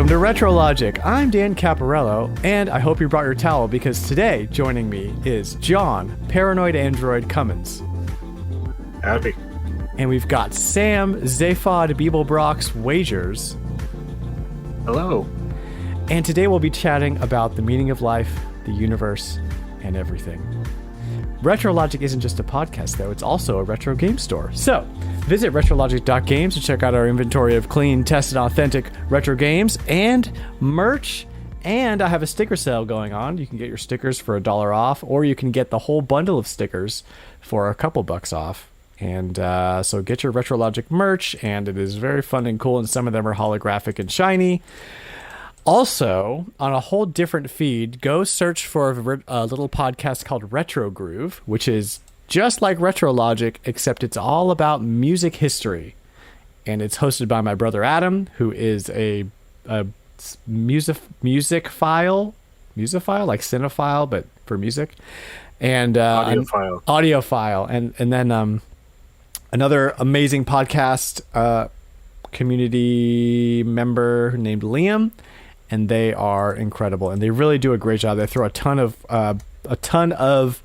Welcome to RetroLogic. I'm Dan Caparello, and I hope you brought your towel because today joining me is John, Paranoid Android Cummins. Howdy. And we've got Sam, Zaphod, Beeblebrox, Wagers. Hello. And today we'll be chatting about the meaning of life, the universe, and everything. RetroLogic isn't just a podcast, though. It's also a retro game store. So, visit retrologic.games to check out our inventory of clean, tested, authentic retro games and merch. And I have a sticker sale going on. You can get your stickers for $1 off, or you can get the whole bundle of stickers for a couple bucks off. And so get your RetroLogic merch, and it is very fun and cool, and some of them are holographic and shiny. Also, on a whole different feed, go search for a little podcast called Retro Groove, which is just like RetroLogic, except it's all about music history. And it's hosted by my brother Adam, who is a musicophile, like cinephile, but for music. And audiophile. And then another amazing podcast community member named Liam. And they are incredible, and they really do a great job. They throw a ton of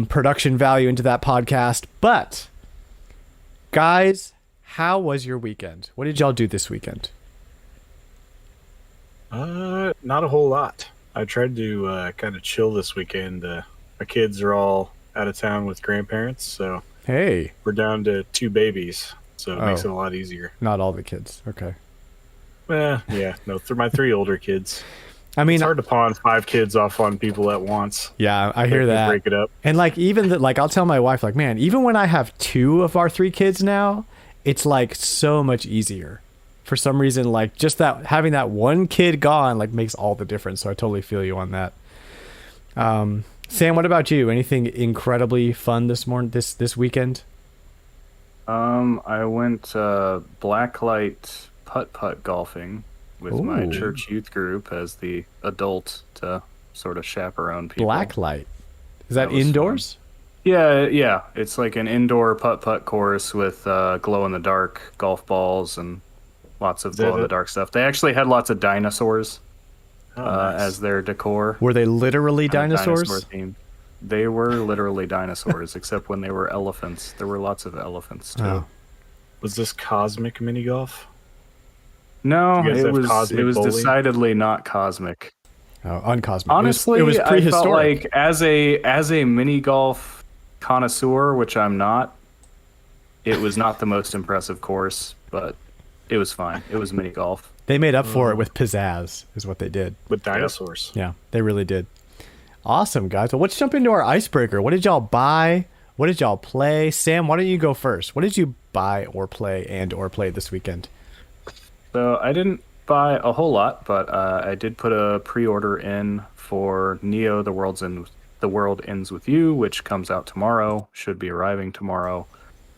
production value into that podcast. But guys, how was your weekend? What did y'all do this weekend? Not a whole lot. I tried to kind of chill this weekend. My kids are all out of town with grandparents, so hey, we're down to 2 babies, so it makes it a lot easier. Not all the kids, okay. Yeah, no, through my 3 older kids. I mean, it's hard to pawn 5 kids off on people at once. Yeah, I hear that. Break it up. And like even I'll tell my wife, like, man, even when I have 2 of our 3 kids now, it's like so much easier. For some reason, like just that having that one kid gone like makes all the difference. So I totally feel you on that. Sam, what about you? Anything incredibly fun this weekend? I went Blacklight putt-putt golfing with my church youth group as the adult to sort of chaperone people. Blacklight? Is that indoors? Fun. Yeah. It's like an indoor putt-putt course with glow-in-the-dark golf balls and lots of glow-in-the-dark stuff. They actually had lots of dinosaurs nice. As their decor. Were they literally dinosaurs? Dinosaur themed. They were literally dinosaurs, except when they were elephants. There were lots of elephants, too. Oh. Was this cosmic mini golf? No, it was decidedly not cosmic. Oh, uncosmic. Honestly, it was prehistoric. I felt like as a mini golf connoisseur, which I'm not, it was not the most impressive course, but it was fine. It was mini golf. They made up for it with pizzazz, is what they did. With dinosaurs. Yeah, they really did. Awesome, guys. Well, let's jump into our icebreaker. What did y'all buy? What did y'all play? Sam, why don't you go first? What did you buy or play this weekend? So I didn't buy a whole lot, but I did put a pre-order in for Neo: The World Ends With You, which comes out tomorrow. Should be arriving tomorrow.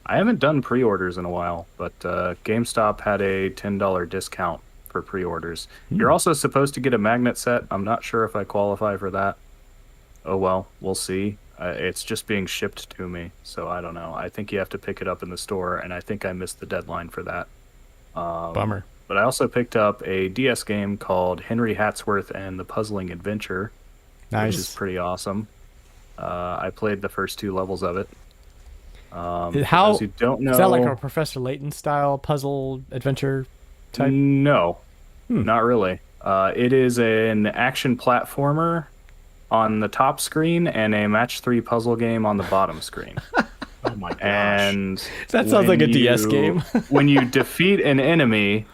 I haven't done pre-orders in a while, but GameStop had a $10 discount for pre-orders. You're also supposed to get a magnet set. I'm not sure if I qualify for that. Oh well, we'll see. It's just being shipped to me, so I don't know. I think you have to pick it up in the store, and I think I missed the deadline for that. Bummer. But I also picked up a DS game called Henry Hatsworth and the Puzzling Adventure, which is pretty awesome. I played the first 2 levels of it. How you don't know, is that like a Professor Layton style puzzle adventure type? No, not really. It is an action platformer on the top screen and a match 3 puzzle game on the bottom screen. Oh my gosh. And that sounds like a DS game. When you defeat an enemy,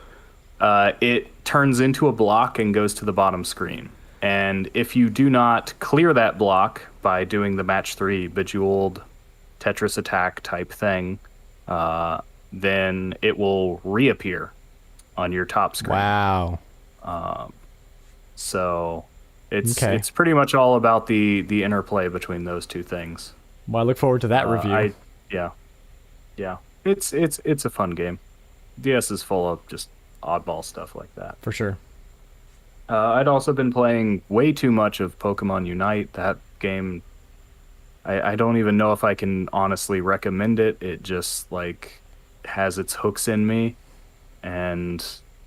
it turns into a block and goes to the bottom screen. And if you do not clear that block by doing the match 3 bejeweled Tetris attack type thing, then it will reappear on your top screen. Wow. So it's pretty much all about the interplay between those 2 things. Well, I look forward to that review. Yeah. It's a fun game. DS is full of just oddball stuff like that. For sure. I'd also been playing way too much of Pokemon Unite. That game, I don't even know if I can honestly recommend it. It just like has its hooks in me, and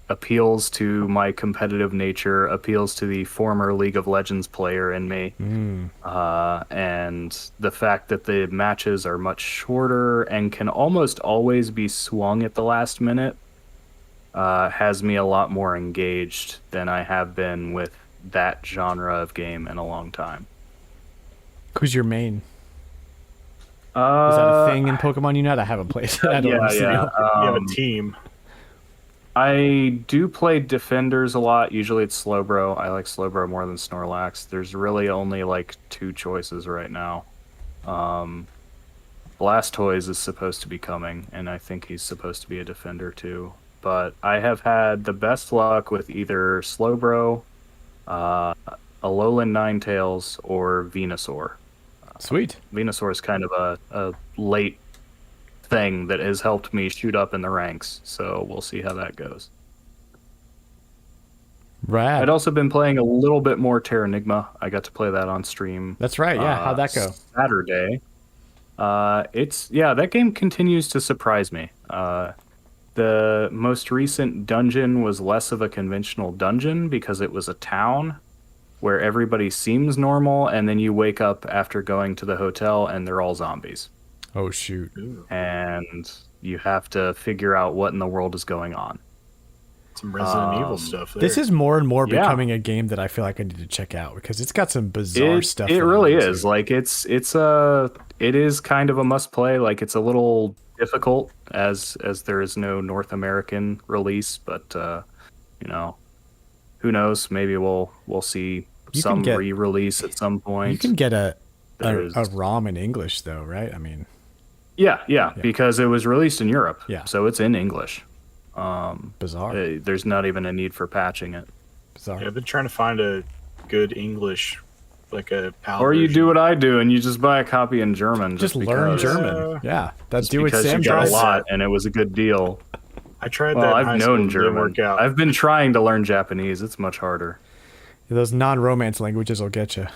appeals to my competitive nature, appeals to the former League of Legends player in me. And the fact that the matches are much shorter and can almost always be swung at the last minute has me a lot more engaged than I have been with that genre of game in a long time. Who's your main? Is that a thing in Pokemon Unite? I haven't played it. I don't honestly know. You have a team. I do play defenders a lot. Usually it's Slowbro. I like Slowbro more than Snorlax. There's really only like 2 choices right now. Blastoise is supposed to be coming, and I think he's supposed to be a defender too. But I have had the best luck with either Slowbro, Alolan Ninetales, or Venusaur. Sweet. Venusaur is kind of a late thing that has helped me shoot up in the ranks, so we'll see how that goes. Rad. I'd also been playing a little bit more Terranigma. I got to play that on stream. That's right. Yeah. How'd that go? Saturday. That game continues to surprise me. The most recent dungeon was less of a conventional dungeon because it was a town where everybody seems normal, and then you wake up after going to the hotel and they're all zombies. Oh, shoot. And you have to figure out what in the world is going on. Some Resident Evil stuff there. This is more and more becoming a game that I feel like I need to check out because it's got some bizarre stuff. It really is. Like it is kind of a must play. Like it's a little difficult as there is no North American release, but who knows? Maybe we'll see some re-release at some point. You can get a ROM in English though, right? I mean, yeah, because it was released in Europe. Yeah, so it's in English. Bizarre. There's not even a need for patching it. Bizarre. Yeah, I've been trying to find a good English, like a PAL or you version. do what I do and you just buy a copy in German. Just learn German. Yeah, that's do what Sam you got does. a lot and it was a good deal. I tried well, that. In I've high known school, didn't German. work out. I've been trying to learn Japanese. It's much harder. Those non-romance languages will get you.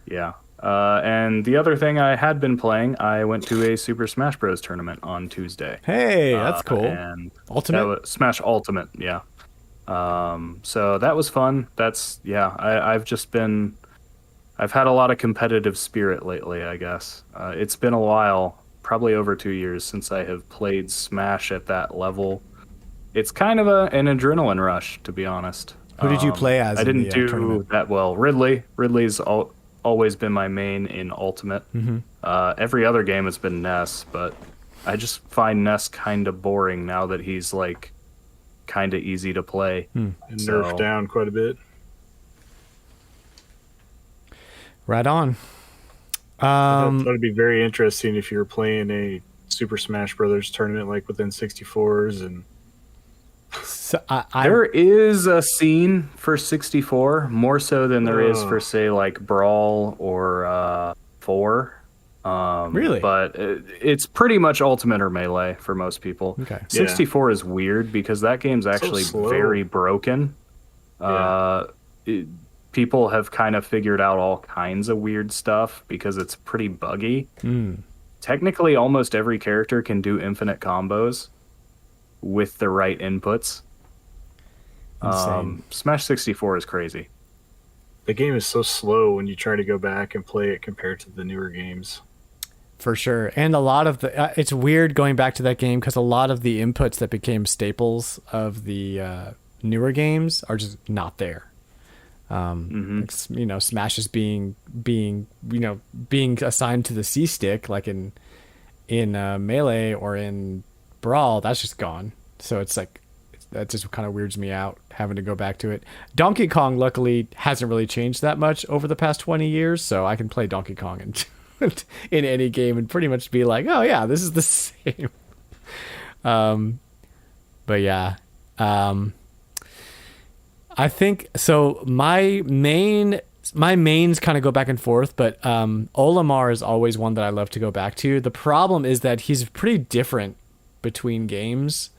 Yeah. And the other thing I had been playing, I went to a Super Smash Bros. Tournament on Tuesday. Hey, that's cool. And Ultimate? Smash Ultimate, yeah. So that was fun. I've had a lot of competitive spirit lately, I guess. It's been a while, probably over 2 years, since I have played Smash at that level. It's kind of an adrenaline rush, to be honest. Who did you play as? I didn't do tournament? that well. Ridley's always been my main in Ultimate. Mm-hmm. Every other game has been Ness, but I just find Ness kind of boring now that he's like kind of easy to play. And nerfed down quite a bit. Right on. That'd be very interesting if you were playing a Super Smash Brothers tournament like within 64s and. So there is a scene for 64 more so than there is for say like Brawl or 4. Really? But it's pretty much Ultimate or Melee for most people. Okay. 64 is weird because that game's actually very broken. People have kind of figured out all kinds of weird stuff because it's pretty buggy. Technically, almost every character can do infinite combos with the right inputs. Smash 64 is crazy. The game is so slow when you try to go back and play it compared to the newer games. For sure. And a lot of the it's weird going back to that game because a lot of the inputs that became staples of the newer games are just not there. Smash is being assigned to the C stick like in Melee or in Brawl. That's just gone. So it's like that just kind of weirds me out having to go back to it. Donkey Kong luckily hasn't really changed that much over the past 20 years, so I can play Donkey Kong in any game and pretty much be like, oh yeah, this is the same. But yeah. I think so. My mains kind of go back and forth, but Olimar is always one that I love to go back to. The problem is that he's pretty different between games.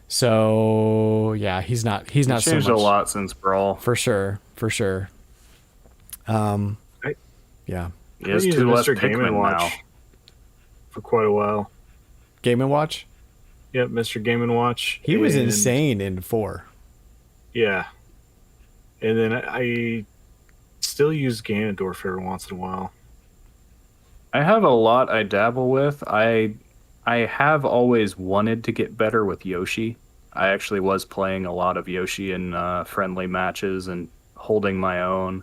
So yeah, he's not changed so much. A lot since Brawl. For sure. Yeah. He has 2 less Pikmin now. For quite a while. Game & Watch? Yep, Mr. Game and Watch. He was and, insane in 4. Yeah. And then I still use Ganondorf every once in a while. I have a lot I dabble with. I have always wanted to get better with Yoshi. I actually was playing a lot of Yoshi in friendly matches and holding my own,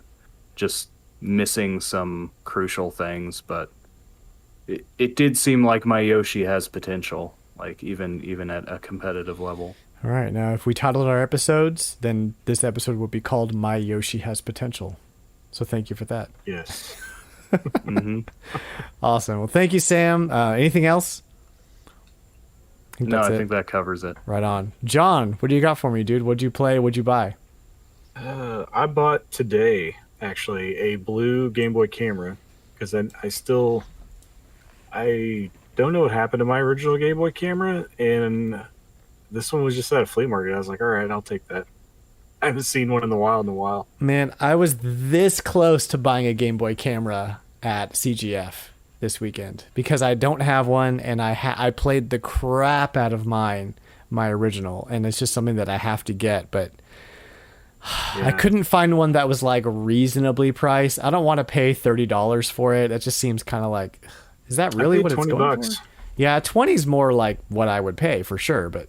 just missing some crucial things, but it did seem like my Yoshi has potential, like even at a competitive level. All right, now if we titled our episodes, then this episode would be called My Yoshi Has Potential. So thank you for that. Yes. Mm-hmm. Awesome. Well, thank you, Sam. Anything else? I think that covers it. Right on. John, what do you got for me, dude? What'd you play? What'd you buy? I bought today, actually, a blue Game Boy camera because I don't know what happened to my original Game Boy camera, and this one was just at a flea market. I was like, all right, I'll take that. I haven't seen one in a while. Man, I was this close to buying a Game Boy camera at CGF this weekend because I don't have one, and I played the crap out of my original, and it's just something that I have to get, but Yeah. I couldn't find one that was like reasonably priced. I don't want to pay $30 for it. It just seems kind of like, is that really what it's going $20. for? Yeah, 20 is more like what I would pay for sure, but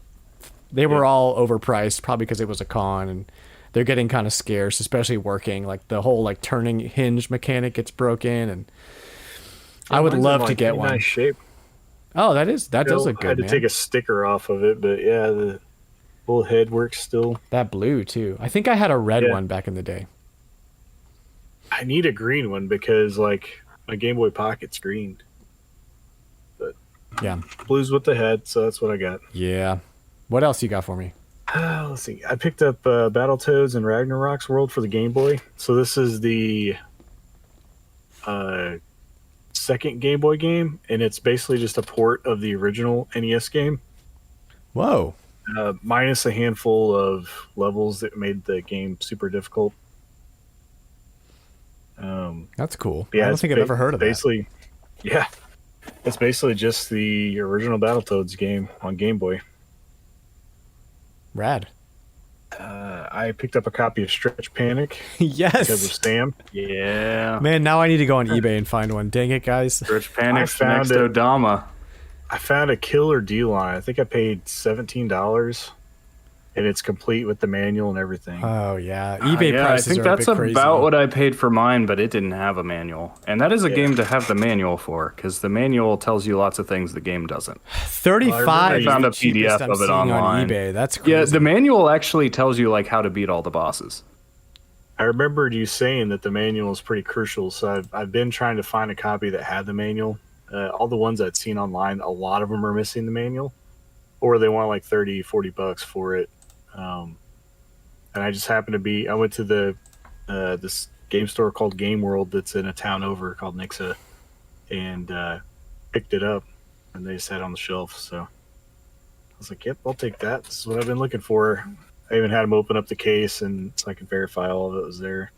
they were all overpriced probably because it was a con, and they're getting kind of scarce, especially working. Like the whole like turning hinge mechanic gets broken, and I would love to get one. Nice shape. Oh, that does look good. I had to man. take a sticker off of it, but yeah, the whole head works still. That blue too. I think I had a red one back in the day. I need a green one because like my Game Boy Pocket's green. But Yeah. blue's with the head, so that's what I got. Yeah. What else you got for me? Let's see. I picked up Battletoads and Ragnarok's World for the Game Boy. So this is the second Game Boy game, and it's basically just a port of the original NES game, Whoa. minus a handful of levels that made the game super difficult. That's cool. Yeah, I don't think I've ever heard of that. basically, yeah, it's basically just the original Battletoads game on Game Boy. Rad. I picked up a copy of Stretch Panic because of Yes. Sam. Yeah. Man, now I need to go on eBay and find one. Dang it, guys. Rich Panic's I found next it. Odama. I found a killer deal on it. I think I paid $17, and it's complete with the manual and everything. Oh, yeah. eBay Yeah, I prices think are that's a bit crazy. about what I paid for mine, but it didn't have a manual. And that is a game to have the manual for, because the manual tells you lots of things the game doesn't. 35 I is found the a cheapest PDF I'm of it seeing on online. eBay. That's crazy. Yeah, the manual actually tells you like how to beat all the bosses. I remembered you saying that the manual is pretty crucial, so I've been trying to find a copy that had the manual. All the ones I'd seen online, a lot of them are missing the manual, or they want like $30-$40 for it. And I just happened to be, I went to this game store called Game World that's in a town over called Nixa, and picked it up, and they just had it on the shelf. So I was like, yep, I'll take that. This is what I've been looking for. I even had them open up the case, and so I could verify all of it was there.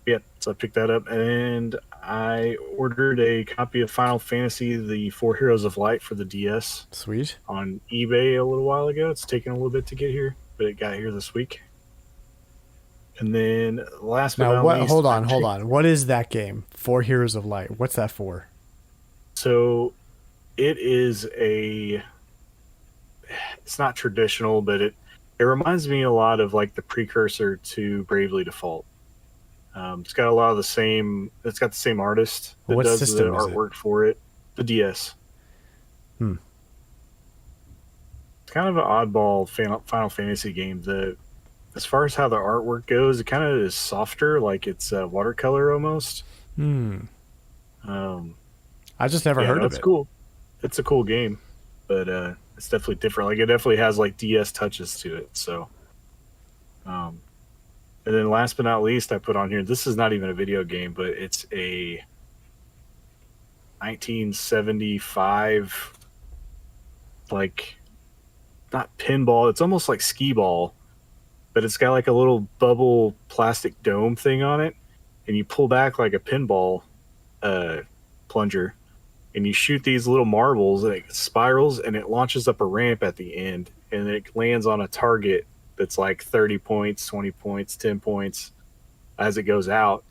Yeah, so I picked that up, and I ordered a copy of Final Fantasy: The Four Heroes of Light for the DS Sweet. on eBay a little while ago. It's taken a little bit to get here, but it got here this week. And then last but Now, not what? least, Hold on. What is that game? Four Heroes of Light. What's that for? So it is it's not traditional, but it reminds me a lot of like the precursor to Bravely Default. It's got a lot of the same. It's got the same artist that What does the system is it? artwork for it. The DS. Hmm. It's kind of an oddball Final Fantasy game. As far as how the artwork goes, it kind of is softer, like it's watercolor almost. I just never heard of it's it. cool. It's a cool game, but it's definitely different. Like it definitely has like DS touches to it. So, and then last but not least, I put on here. This is not even a video game, but it's a 1975, like not pinball. It's almost like skee ball, but it's got like a little bubble plastic dome thing on it, and you pull back like a pinball plunger, and you shoot these little marbles, and it spirals, and it launches up a ramp at the end, and it lands on a target that's like 30 points, 20 points, 10 points as it goes out.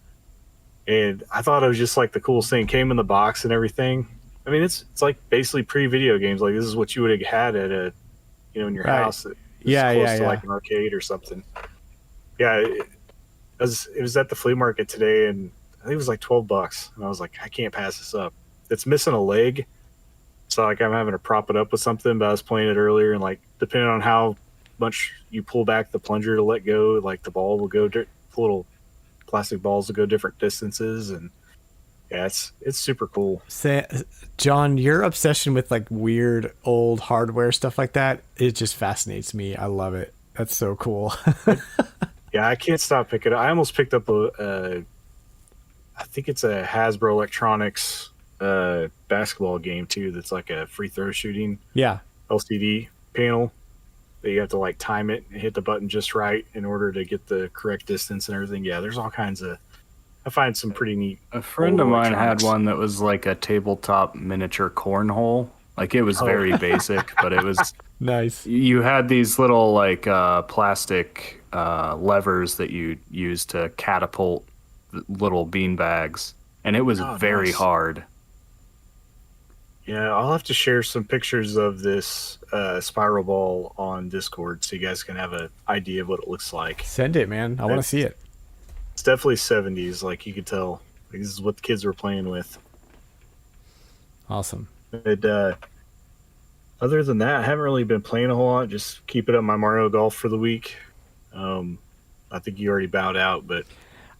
And I thought it was just like the coolest thing. It came in the box and everything. I mean, it's like basically pre-video games. Like this is what you would have had at a, in your house. Close to like an arcade or something. Yeah, it was at the flea market today, and I think it was like $12. And I was like, I can't pass this up. It's missing a leg, so like I'm having to prop it up with something. But I was playing it earlier, and like depending on how much you pull back the plunger to let go, like the ball will go. The little plastic balls will go different distances, and yeah, it's super cool. John, your obsession with like weird old hardware stuff like that, it just fascinates me. I love it. That's so cool. Yeah, I can't stop picking it up. I almost picked up I think it's a Hasbro Electronics basketball game too. That's like a free throw shooting. Yeah. LCD panel that you have to like time it and hit the button just right in order to get the correct distance and everything. Yeah, there's all kinds of. I find some pretty neat. A friend of mine had one that was like a tabletop miniature cornhole. Like it was very basic, but it was nice. You had these little like plastic levers that you use to catapult little bean bags, and it was very hard. Yeah, I'll have to share some pictures of this spiral ball on Discord so you guys can have an idea of what it looks like. Send it, man. I want to see it. It's definitely 70s, like you could tell. Like, this is what the kids were playing with. Awesome. But other than that, I haven't really been playing a whole lot. Just keeping up my Mario Golf for the week. I think you already bowed out, but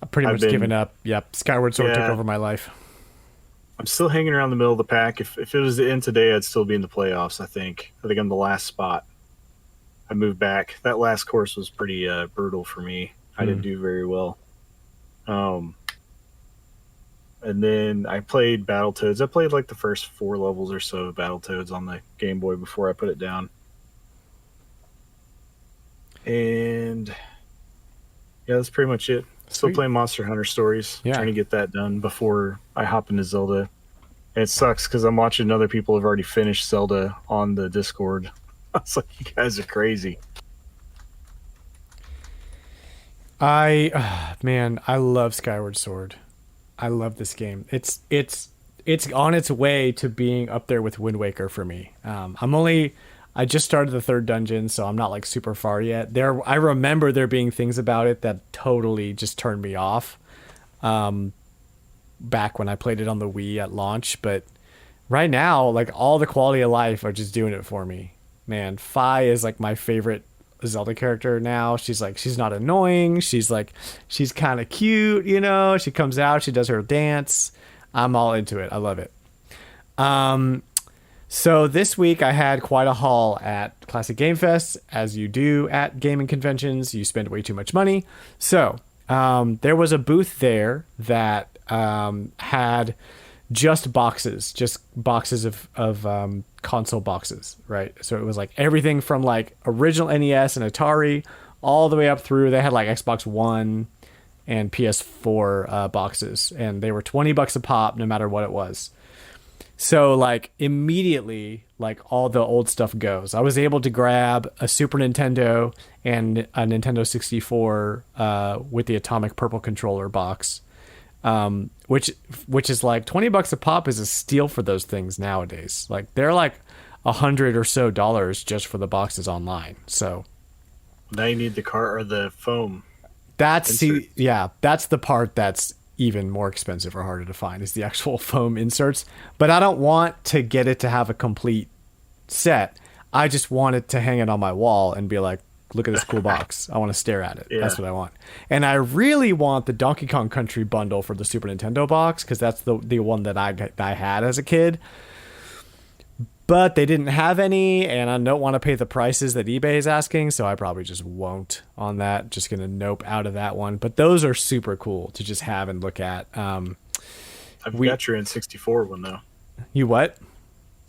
I've pretty much given up. Yep, Skyward Sword took over my life. I'm still hanging around the middle of the pack. If it was the end today, I'd still be in the playoffs, I think. I think I'm the last spot. I moved back. That last course was pretty brutal for me. I didn't do very well. And then I played Battletoads. I played like the first 4 levels or so of Battletoads on the Game Boy before I put it down. And yeah, that's pretty much it. Still playing Monster Hunter Stories. Trying to get that done before I hop into Zelda. And it sucks because I'm watching other people have already finished Zelda on the Discord. I was like, you guys are crazy. I love Skyward Sword. I love this game. It's on its way to being up there with Wind Waker for me. I just started the 3rd dungeon, so I'm not like super far yet. I remember there being things about it that totally just turned me off. Back when I played it on the Wii at launch, but right now, like all the quality of life are just doing it for me. Man, Fi is like my favorite Zelda character now. She's not annoying. She's kind of cute, She comes out, she does her dance. I'm all into it. I love it. So this week I had quite a haul at Classic Game Fest. As you do at gaming conventions, you spend way too much money. So there was a booth there that had just boxes of console boxes, right? So it was like everything from like original NES and Atari all the way up through. They had like Xbox One and PS4 boxes, and they were $20 a pop no matter what it was. So like immediately, like all the old stuff goes. I was able to grab a Super Nintendo and a Nintendo 64 with the Atomic Purple controller box, which is like $20 a pop is a steal for those things nowadays. Like they're like $100 or so just for the boxes online. So now you need the car or the foam. That's the part that's even more expensive or harder to find is the actual foam inserts. But I don't want to get it to have a complete set. I just want it to hang it on my wall and be like, look at this cool box. I want to stare at it. Yeah. That's what I want. And I really want the Donkey Kong Country bundle for the Super Nintendo box because that's the one that I had as a kid. But they didn't have any, and I don't want to pay the prices that eBay is asking, so I probably just won't on that. Just going to nope out of that one. But those are super cool to just have and look at. I've got your N64 one, though. You what?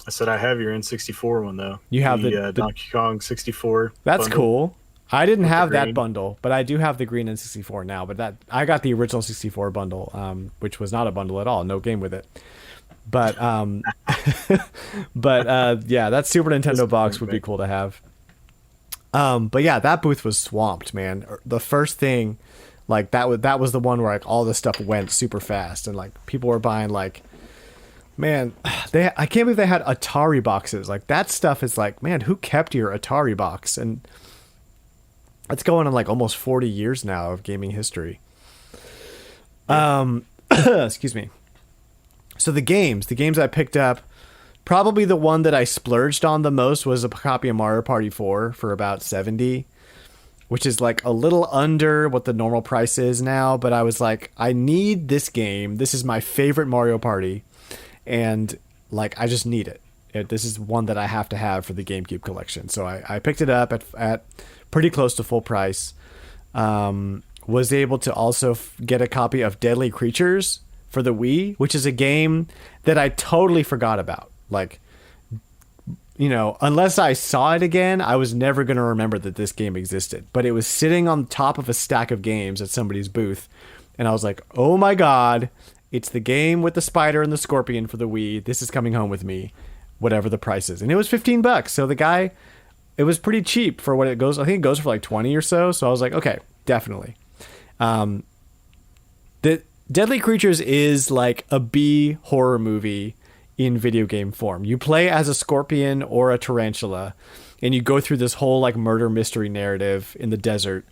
I said I have your N64 one, though. You have the Donkey Kong 64 That's bundle. Cool. I didn't have that bundle, but I do have the green N64 now. But I got the original 64 bundle, which was not a bundle at all. No game with it. But yeah, that Super Nintendo box would be cool to have. But yeah, that booth was swamped, man. The first thing, like that was the one where like all the stuff went super fast, and like people were buying like, man, I can't believe they had Atari boxes. Like that stuff is like, man, who kept your Atari box? And it's going on like almost 40 years now of gaming history. Excuse me. So the games I picked up, probably the one that I splurged on the most was a copy of Mario Party 4 for about $70, which is like a little under what the normal price is now. But I was like, I need this game. This is my favorite Mario Party. And like, I just need it. This is one that I have to have for the GameCube collection. So I picked it up at pretty close to full price. Was able to also get a copy of Deadly Creatures for the Wii, which is a game that I totally forgot about. Like, you know, unless I saw it again, I was never going to remember that this game existed. But it was sitting on top of a stack of games at somebody's booth. And I was like, oh my God, it's the game with the spider and the scorpion for the Wii. This is coming home with me, whatever the price is. And it was $15. So the guy, it was pretty cheap for what it goes. I think it goes for like 20 or so. So I was like, okay, definitely. The Deadly Creatures is like a B horror movie in video game form. You play as a scorpion or a tarantula, and you go through this whole like murder mystery narrative in the desert,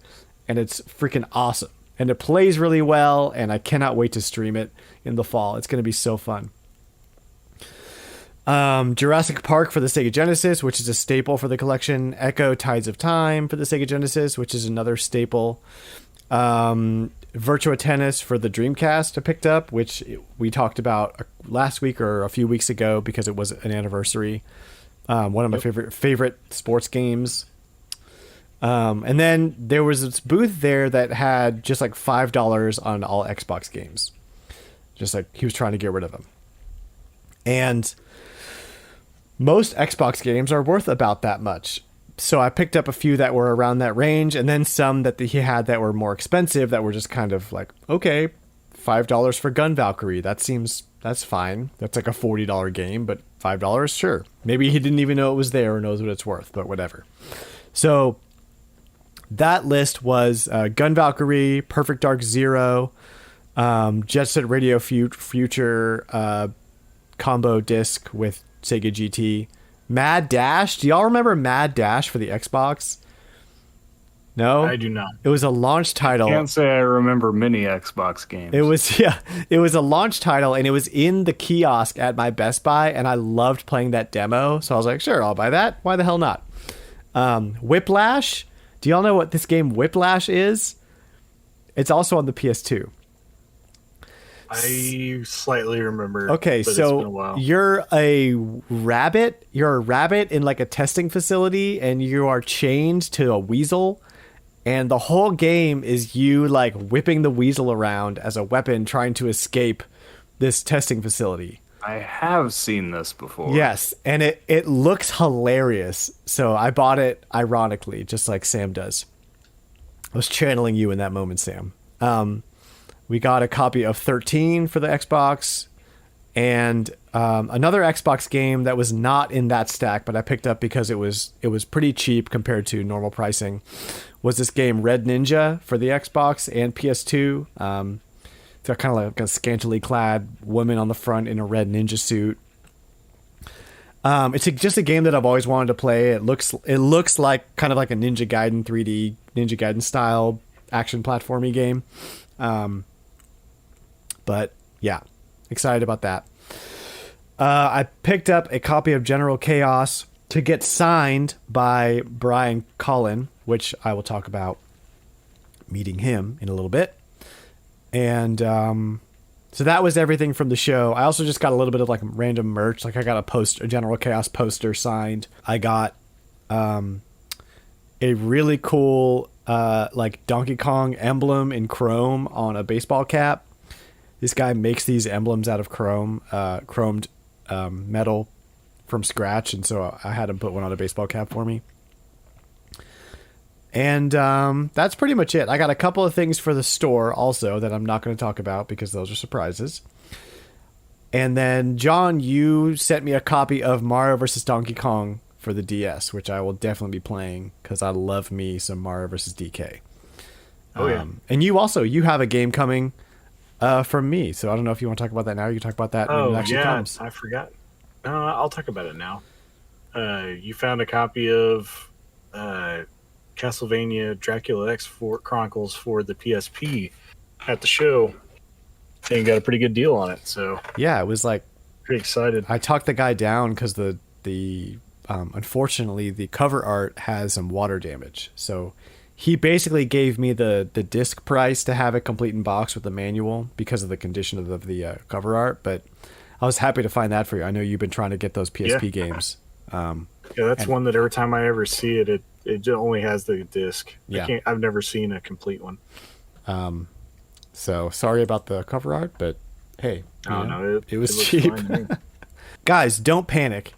and it's freaking awesome. And it plays really well, and I cannot wait to stream it in the fall. It's going to be so fun. Jurassic Park for the Sega Genesis, which is a staple for the collection. Ecco Tides of Time for the Sega Genesis, which is another staple. Virtua Tennis for the Dreamcast I picked up, which we talked about last week or a few weeks ago because it was an anniversary. One of my favorite sports games. And then there was this booth there that had just like $5 on all Xbox games. Just like he was trying to get rid of them. And most Xbox games are worth about that much. So I picked up a few that were around that range, and then some that he had that were more expensive that were just kind of like, okay, $5 for Gunvalkyrie. That's fine. That's like a $40 game, but $5, sure. Maybe he didn't even know it was there or knows what it's worth, but whatever. So that list was Gunvalkyrie, Perfect Dark Zero, Jet Set Radio Future combo disc with Sega GT, Mad Dash. Do y'all remember Mad Dash for the Xbox? No? I do not. It was a launch title. Can't say I remember many Xbox games. It was a launch title, and it was in the kiosk at my Best Buy, and I loved playing that demo. So I was like, sure, I'll buy that. Why the hell not? Whiplash. Do y'all know what this game Whiplash is? It's also on the PS2. I slightly remember. Okay, but it's been a so while. you're a rabbit. You're a rabbit in like a testing facility, and you are chained to a weasel. And the whole game is you like whipping the weasel around as a weapon, trying to escape this testing facility. I have seen this before. Yes, and it looks hilarious. So I bought it ironically, just like Sam does. I was channeling you in that moment, Sam. We got a copy of 13 for the Xbox, and another Xbox game that was not in that stack, but I picked up because it was pretty cheap compared to normal pricing, was this game Red Ninja for the Xbox and PS2. It's got kind of like a scantily clad woman on the front in a red ninja suit. It's just a game that I've always wanted to play. It looks like kind of like a Ninja Gaiden 3D Ninja Gaiden style action platformy game. But yeah, excited about that. I picked up a copy of General Chaos to get signed by Brian Collin, which I will talk about meeting him in a little bit. And so that was everything from the show. I also just got a little bit of like random merch. Like I got a General Chaos poster signed. I got a really cool like Donkey Kong emblem in chrome on a baseball cap. This guy makes these emblems out of chromed metal from scratch, and so I had him put one on a baseball cap for me. And that's pretty much it. I got a couple of things for the store also that I'm not going to talk about because those are surprises. And then, John, you sent me a copy of Mario vs. Donkey Kong for the DS, which I will definitely be playing because I love me some Mario vs. DK. Oh, yeah. And you have a game coming from me, so I don't know if you want to talk about that now. You can talk about that when it actually comes. I forgot. No, I'll talk about it now. You found a copy of Castlevania Dracula X Chronicles for the PSP at the show, and got a pretty good deal on it. So yeah, it was like pretty excited. I talked the guy down because the unfortunately the cover art has some water damage, so he basically gave me the disc price to have it complete in box with the manual because of the condition of the cover art. But I was happy to find that for you. I know you've been trying to get those PSP games. Yeah, that's one that every time I ever see it, it only has the disc. Yeah. I've never seen a complete one. So sorry about the cover art, but hey, it was looks cheap. fine to me. Guys, don't panic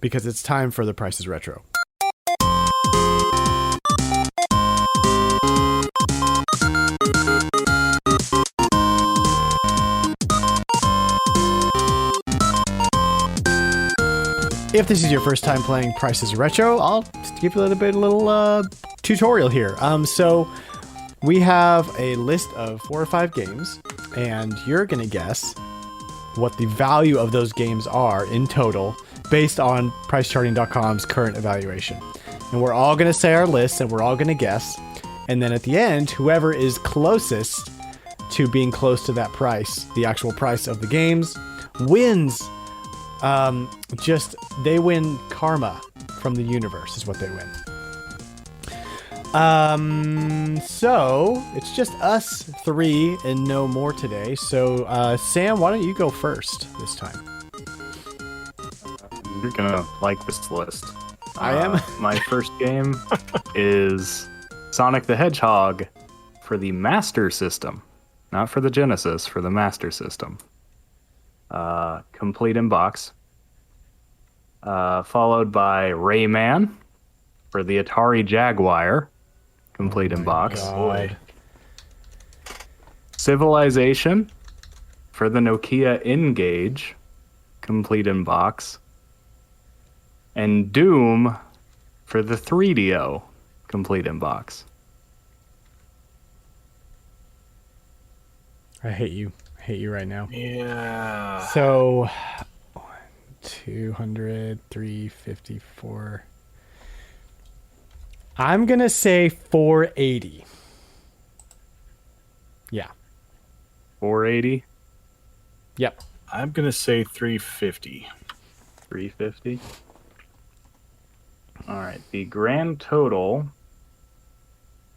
because it's time for the Price is Retro. If this is your first time playing Price is Retro, I'll just give you a little tutorial here. So we have a list of 4 or 5 games, and you're going to guess what the value of those games are in total based on PriceCharting.com's current evaluation. And we're all going to say our list, and we're all going to guess. And then at the end, whoever is closest to being close to that price, the actual price of the games, wins. They win karma from the universe is what they win. So it's just us 3 and no more today. So, Sam, why don't you go first this time? You're gonna like this list. I am. My first game is Sonic the Hedgehog for the Master System, not for the Genesis, for the Master System. Complete in box. Followed by Rayman for the Atari Jaguar, complete in box. God. Civilization for the Nokia N-Gage, complete in box. And Doom for the 3DO, complete in box. I hate you. I hate you right now. Yeah. So 200, 354. I'm going to say 480. Yeah. 480, Yep. I'm going to say 350. 350. All right. The grand total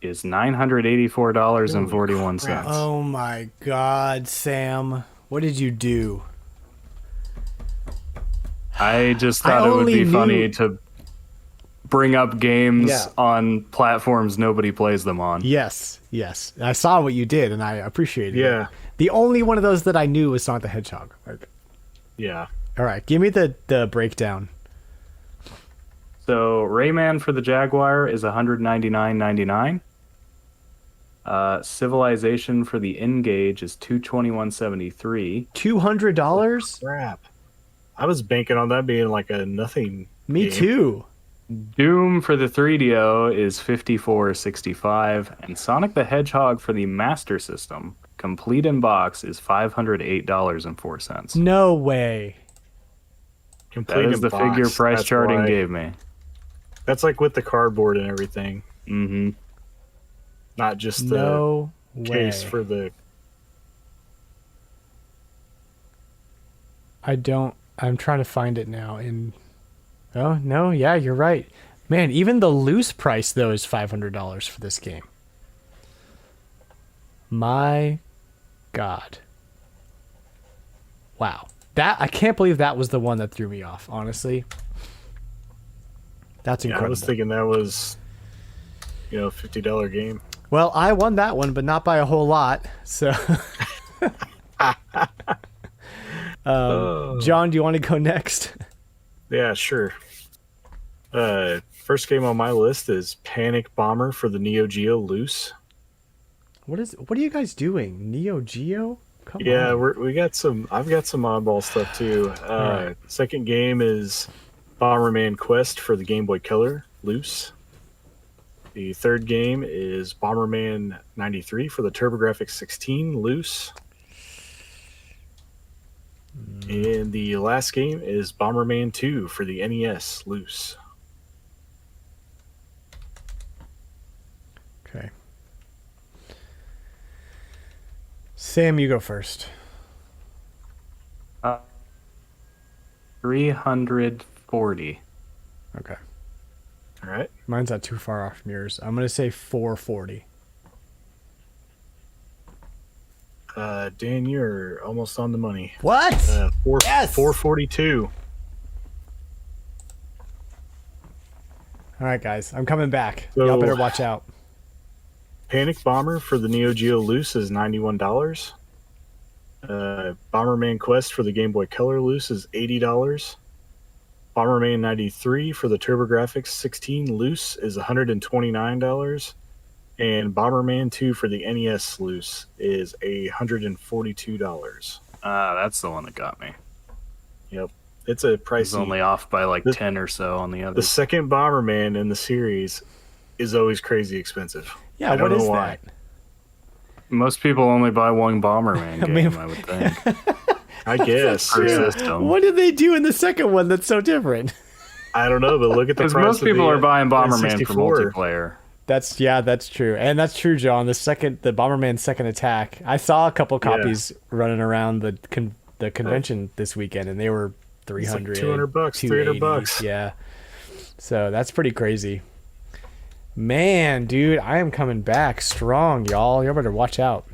is $984.41. Oh my God, Sam. What did you do? I just thought it would be funny to bring up games on platforms nobody plays them on. Yes. I saw what you did, and I appreciated it. Yeah. The only one of those that I knew was Sonic the Hedgehog. Yeah. All right, give me the breakdown. So Rayman for the Jaguar is $199.99. Civilization for the N-Gage is $221.73. $200? Crap. I was banking on that being like a nothing. Me game. too. Doom for the 3DO is $54.65, and Sonic the Hedgehog for the Master System, complete in box, is $508.04. No way. Complete That is in the box. figure price That's charting why. gave me. That's like with the cardboard and everything, Mm-hmm. not just the No way. case for the. I'm trying to find it now. Oh, no, yeah, you're right. Man, even the loose price, though, is $500 for this game. My God. Wow. I can't believe that was the one that threw me off, honestly. That's incredible. I was thinking that was, $50 game. Well, I won that one, but not by a whole lot. So, John, do you want to go next? Yeah, sure. First game on my list is Panic Bomber for the Neo Geo Loose. What are you guys doing? Neo Geo? Come Yeah, on. we got some. I've got some oddball stuff too. right. Second game is Bomberman Quest for the Game Boy Color, loose. The third game is Bomberman 93 for the TurboGrafx 16, loose. And the last game is Bomberman 2 for the NES, loose. Okay. Sam, you go first. 340. Okay. All right. Mine's not too far off from yours. I'm going to say 440. Dan, you're almost on the money. What? Yes! 442. All right, guys. I'm coming back. So- Y'all better watch out. Panic Bomber for the Neo Geo loose is $91. Bomberman Quest for the Game Boy Color loose is $80. Bomberman 93 for the TurboGrafx 16 loose is $129. And Bomberman 2 for the NES loose is $142. That's the one that got me. Yep. It's a It's pricey. only off by like 10 or so on the The others. second Bomberman in the series is always crazy expensive. Yeah, I don't what is know why. that? Most people only buy one Bomberman game, mean- I would think. I guess. Per Yeah. system. What did they do in the second one that's so different? I don't know, but look at the Because price. most of people the are buying Bomberman for N64. multiplayer. That's true. And that's true, John. The Bomberman Second Attack. I saw a couple copies running around the convention this weekend, and they were 300, It's like $200, $300. Yeah. So that's pretty crazy. Man, dude, I am coming back strong, y'all. Y'all better watch out.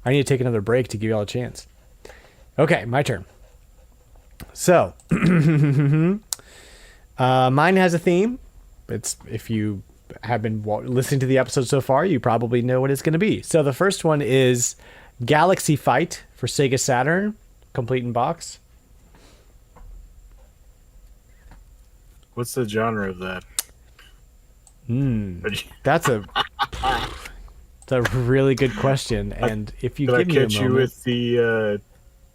I need to take another break to give y'all a chance. Okay, my turn. So, mine has a theme. It's if you have been listening to the episode so far, you probably know what it's going to be. So the first one is Galaxy Fight for Sega Saturn, complete in box. What's the genre of that? That's a really good question. And if you Did I give me a catch you moment, with the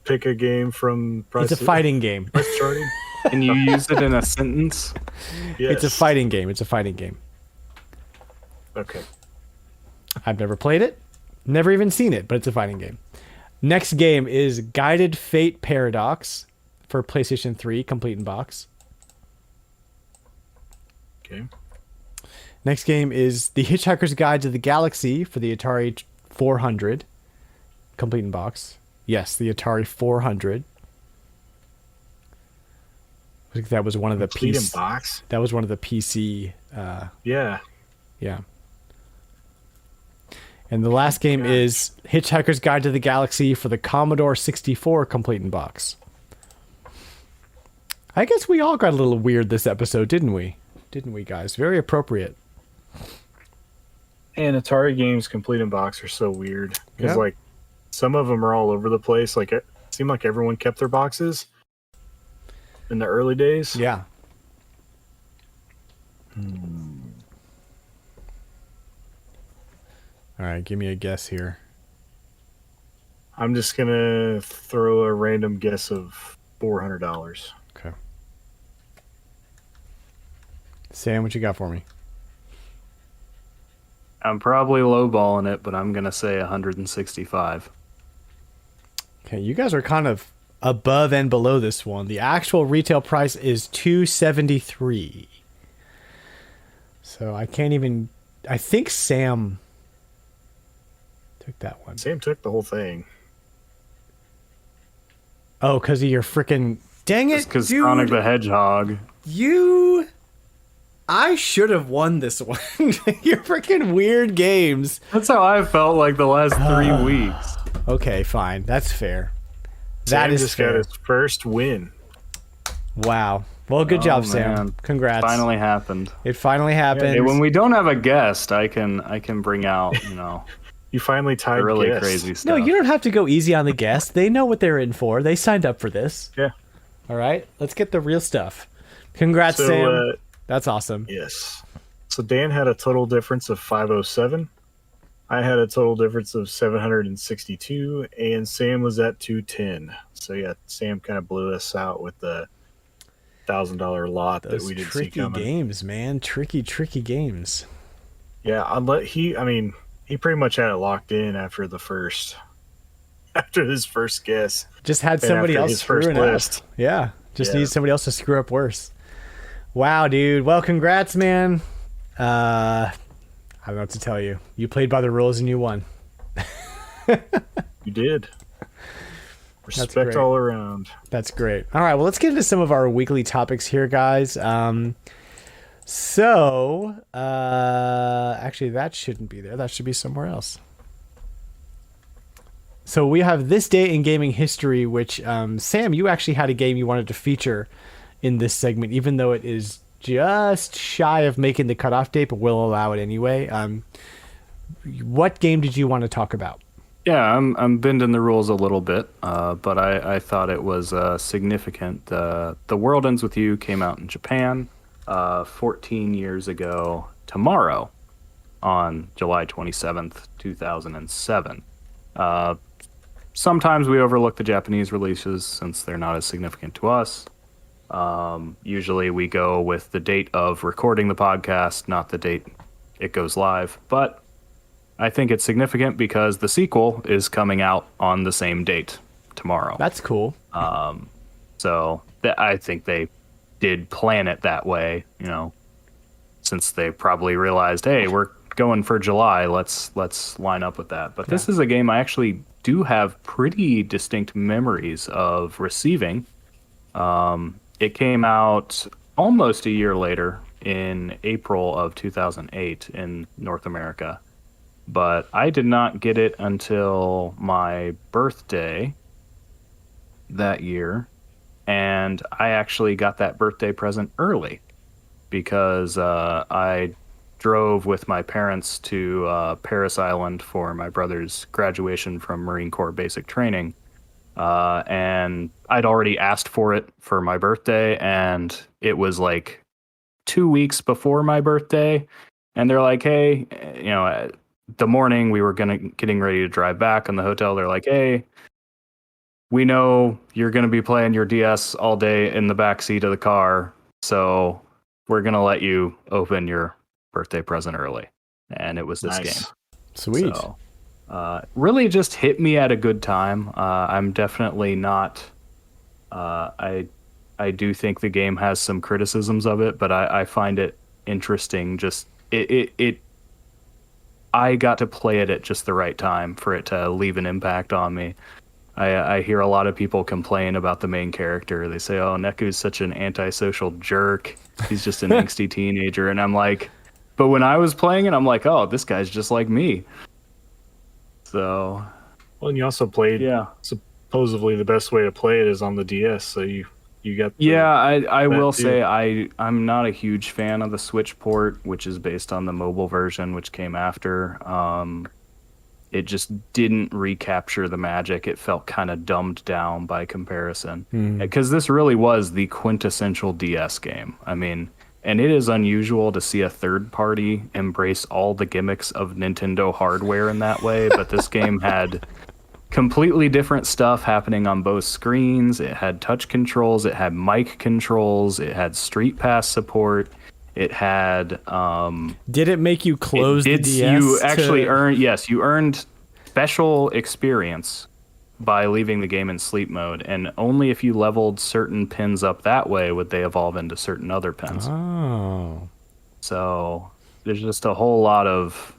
pick a game from Price it's a fighting game. Price Charting? Can you use it in a sentence? Yes. It's a fighting game. It's a fighting game. Okay. I've never played it, never even seen it, but it's a fighting game. Next game is Guided Fate Paradox for PlayStation 3, complete in box. Okay. Next game is The Hitchhiker's Guide to the Galaxy for the Atari 400, complete in box. Yes, the Atari 400. I think that was one of the Complete in PC. box? That was one of the PC. Yeah. Yeah. And the last game is Hitchhiker's Guide to the Galaxy for the Commodore 64, complete in box. I guess we all got a little weird this episode, didn't we? Didn't we, guys? Very appropriate. And Atari games complete in box are so weird. Because, Yeah. like, some of them are all over the place. Like, it seemed like everyone kept their boxes in the early days. Yeah. All right, give me a guess here. I'm just going to throw a random guess of $400. Okay. Sam, what you got for me? I'm probably lowballing it, but I'm going to say 165. Okay, you guys are kind of above and below this one. The actual retail price is $273. So I can't even. I think Sam took that one. Sam took the whole thing. Oh, because of your freaking. Dang it, Because dude! Sonic the Hedgehog. You. I should have won this one. Your freaking weird games. That's how I felt like the last 3 weeks. Okay, fine. That's fair. Sam That is just fair. got his first win. Wow. Well, good job, Sam. man. Congrats. Finally happened. It finally happened. Hey, when we don't have a guest, I can bring out, You finally tied really guess. crazy stuff. No, you don't have to go easy on the guests. They know what they're in for. They signed up for this. Yeah. All right. Let's get the real stuff. Congrats, So, Sam. That's awesome. yes. So Dan had a total difference of 507. I had a total difference of 762, and Sam was at 210. So yeah, Sam kind of blew us out with the $1,000 lot that Those we didn't see tricky coming. games, man. Tricky games. Yeah, he pretty much had it locked in after his first guess. Just had And somebody after else his first screwing up. list. Yeah. Just Yeah. needs somebody else to screw up worse. Wow, dude. Well, congrats, man. I don't know what to tell you. You played by the rules and you won. You did. Respect great. all around. That's great. All right, well, let's get into some of our weekly topics here, guys. Actually, that shouldn't be there. That should be somewhere else. So we have this day in gaming history, which, Sam, you actually had a game you wanted to feature in this segment, even though it is just shy of making the cutoff date, but we'll allow it anyway. What game did you want to talk about? Yeah, I'm bending the rules a little bit, but I thought it was significant. The World Ends With You came out in Japan 14 years ago tomorrow on July 27th, 2007. Sometimes we overlook the Japanese releases since they're not as significant to us. Usually we go with the date of recording the podcast, not the date it goes live. But I think it's significant because the sequel is coming out on the same date tomorrow. That's cool. So I think they did plan it that way, since they probably realized, hey, we're going for July. Let's line up with that. But this is a game I actually do have pretty distinct memories of receiving. It came out almost a year later in April of 2008 in North America. But I did not get it until my birthday that year. And I actually got that birthday present early because I drove with my parents to Paris Island for my brother's graduation from Marine Corps basic training. And I'd already asked for it for my birthday, and it was like 2 weeks before my birthday. And they're like, hey, the morning we were getting ready to drive back in the hotel, they're like, hey, we know you're going to be playing your DS all day in the back seat of the car, so we're going to let you open your birthday present early. And it was this game. Sweet. So, really just hit me at a good time. I'm definitely not... I do think the game has some criticisms of it, but I find it interesting. Just I got to play it at just the right time for it to leave an impact on me. I hear a lot of people complain about the main character. They say, oh, Neku's such an antisocial jerk. He's just an angsty teenager. And I'm like, but when I was playing it, I'm like, oh, this guy's just like me. So. Well, and you also played, supposedly the best way to play it is on the DS. So you got. I will say I'm not a huge fan of the Switch port, which is based on the mobile version, which came after. It just didn't recapture the magic. It felt kind of dumbed down by comparison. Because this really was the quintessential DS game. I mean, and it is unusual to see a third party embrace all the gimmicks of Nintendo hardware in that way, but this game had completely different stuff happening on both screens. It had touch controls, it had mic controls, it had Street Pass support. It had. Did it make you close the DS? You actually earned. Yes, you earned special experience by leaving the game in sleep mode, and only if you leveled certain pins up that way would they evolve into certain other pins. Oh. So there's just a whole lot of.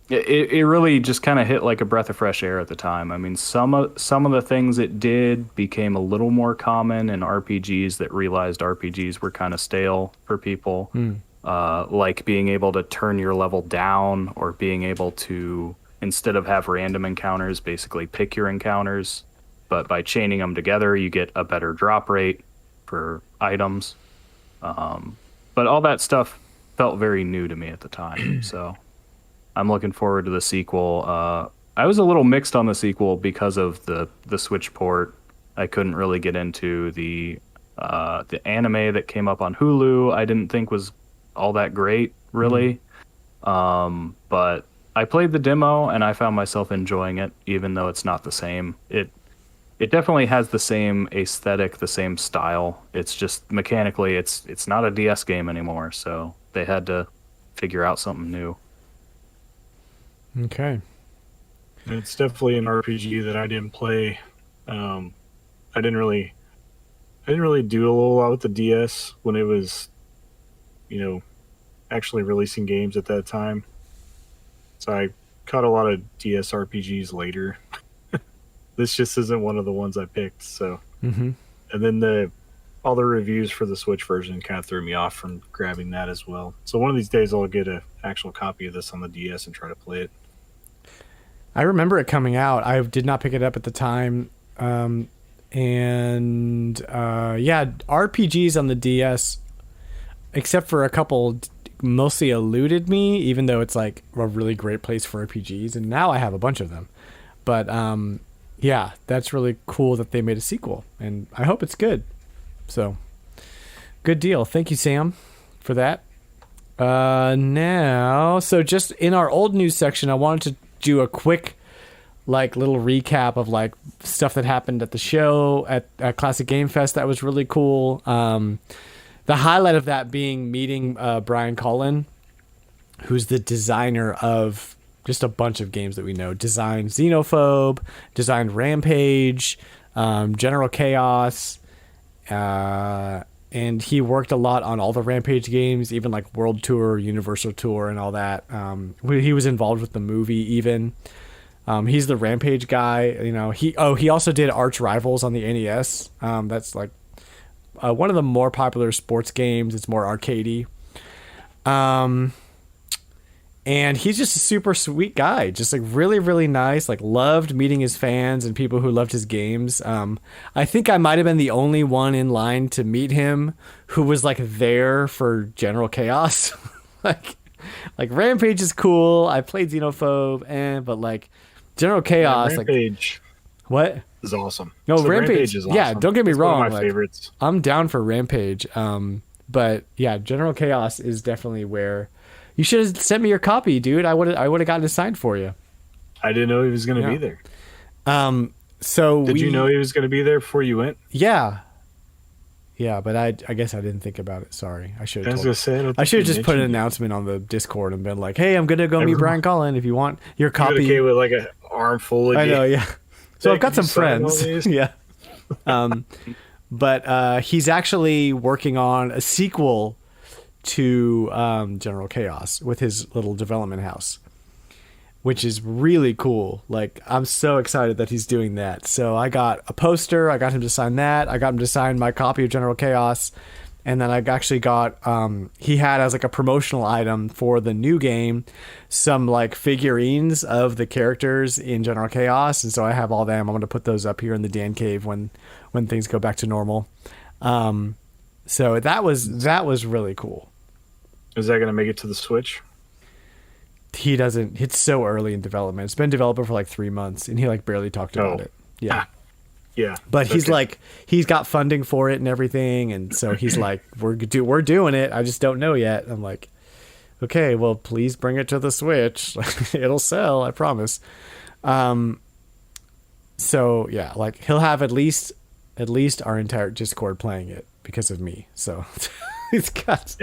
It really just kind of hit like a breath of fresh air at the time. I mean, some of the things it did became a little more common in RPGs that realized RPGs were kind of stale for people, like being able to turn your level down or being able to, instead of have random encounters, basically pick your encounters. But by chaining them together, you get a better drop rate for items. But all that stuff felt very new to me at the time, so... I'm looking forward to the sequel. I was a little mixed on the sequel because of the Switch port. I couldn't really get into the anime that came up on Hulu. I didn't think was all that great, really. But I played the demo and I found myself enjoying it, even though it's not the same. It definitely has the same aesthetic, the same style. It's just mechanically, it's not a DS game anymore. So they had to figure out something new. Okay. It's definitely an RPG that I didn't play. I didn't really do a whole lot with the DS when it was, actually releasing games at that time. So I caught a lot of DS RPGs later. This just isn't one of the ones I picked. So, and then all the reviews for the Switch version kind of threw me off from grabbing that as well. So one of these days I'll get an actual copy of this on the DS and try to play it. I remember it coming out. I did not pick it up at the time. RPGs on the DS, except for a couple, mostly eluded me, even though it's like a really great place for RPGs. And now I have a bunch of them. But yeah, that's really cool that they made a sequel. And I hope it's good. So, good deal. Thank you, Sam, for that. So just in our old news section, I wanted to do a quick little recap of stuff that happened at the show at Classic Game Fest that was really cool. The highlight of that being meeting Brian Cullen, who's the designer of just a bunch of games that we know. Designed Xenophobe, designed Rampage, General Chaos, and he worked a lot on all the Rampage games, even World Tour, Universal Tour, and all that. He was involved with the movie even. He's the Rampage guy. He also did Arch Rivals on the NES. That's one of the more popular sports games. It's more arcadey. And he's just a super sweet guy, just really, really nice. Loved meeting his fans and people who loved his games. I think I might have been the only one in line to meet him who was there for General Chaos. Rampage is cool. I played Xenophobe, but General Chaos, Rampage. What? Is awesome. No, Rampage is awesome. Yeah, don't get me wrong. One of my favorites. I'm down for Rampage. But yeah, General Chaos is definitely where. You should have sent me your copy, dude. I would have gotten it signed for you. I didn't know he was going to be there. Did you know he was going to be there before you went? Yeah. Yeah, but I guess I didn't think about it. Sorry. I should have just put an announcement on the Discord and been like, hey, I'm going to go meet Brian Cullen if you want your copy. Okay with an armful of I know, yeah. So I've got some friends. Yeah. But he's actually working on a sequel to General Chaos with his little development house, which is really cool. I'm so excited that he's doing that. So I got a poster. I got him to sign that. I got him to sign my copy of General Chaos. And then I actually got, he had as a promotional item for the new game, some figurines of the characters in General Chaos. And so I have all them. I'm going to put those up here in the Dan Cave when things go back to normal. So that was really cool. Is that going to make it to the Switch? He doesn't. It's so early in development. It's been developing for 3 months, and he barely talked about it. Yeah, yeah. But he's he's got funding for it and everything, and so he's we're doing it. I just don't know yet. I'm okay, well, please bring it to the Switch. It'll sell, I promise. So yeah, he'll have at least our entire Discord playing it because of me. So he's got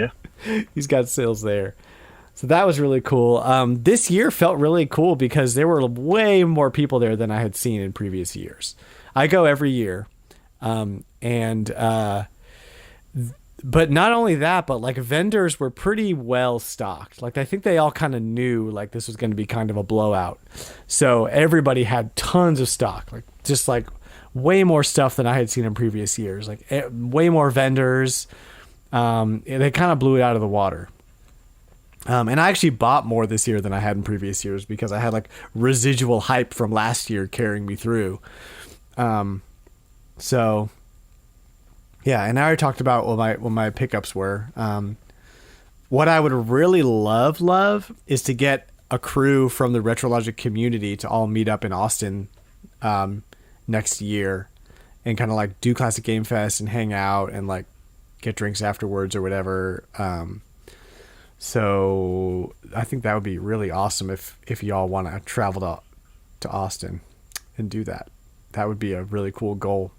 sales there. So that was really cool. This year felt really cool because there were way more people there than I had seen in previous years. I go every year. But not only that, but vendors were pretty well stocked. I think they all kind of knew this was going to be kind of a blowout. So everybody had tons of stock, just way more stuff than I had seen in previous years. Way more vendors. They kind of blew it out of the water. And I actually bought more this year than I had in previous years because I had residual hype from last year carrying me through. So yeah, and I already talked about what my pickups were. What I would really love is to get a crew from the RetroLogic community to all meet up in Austin next year and kind of do Classic Game Fest and hang out and get drinks afterwards or whatever. So I think that would be really awesome if y'all want to travel to Austin and do that. That would be a really cool goal.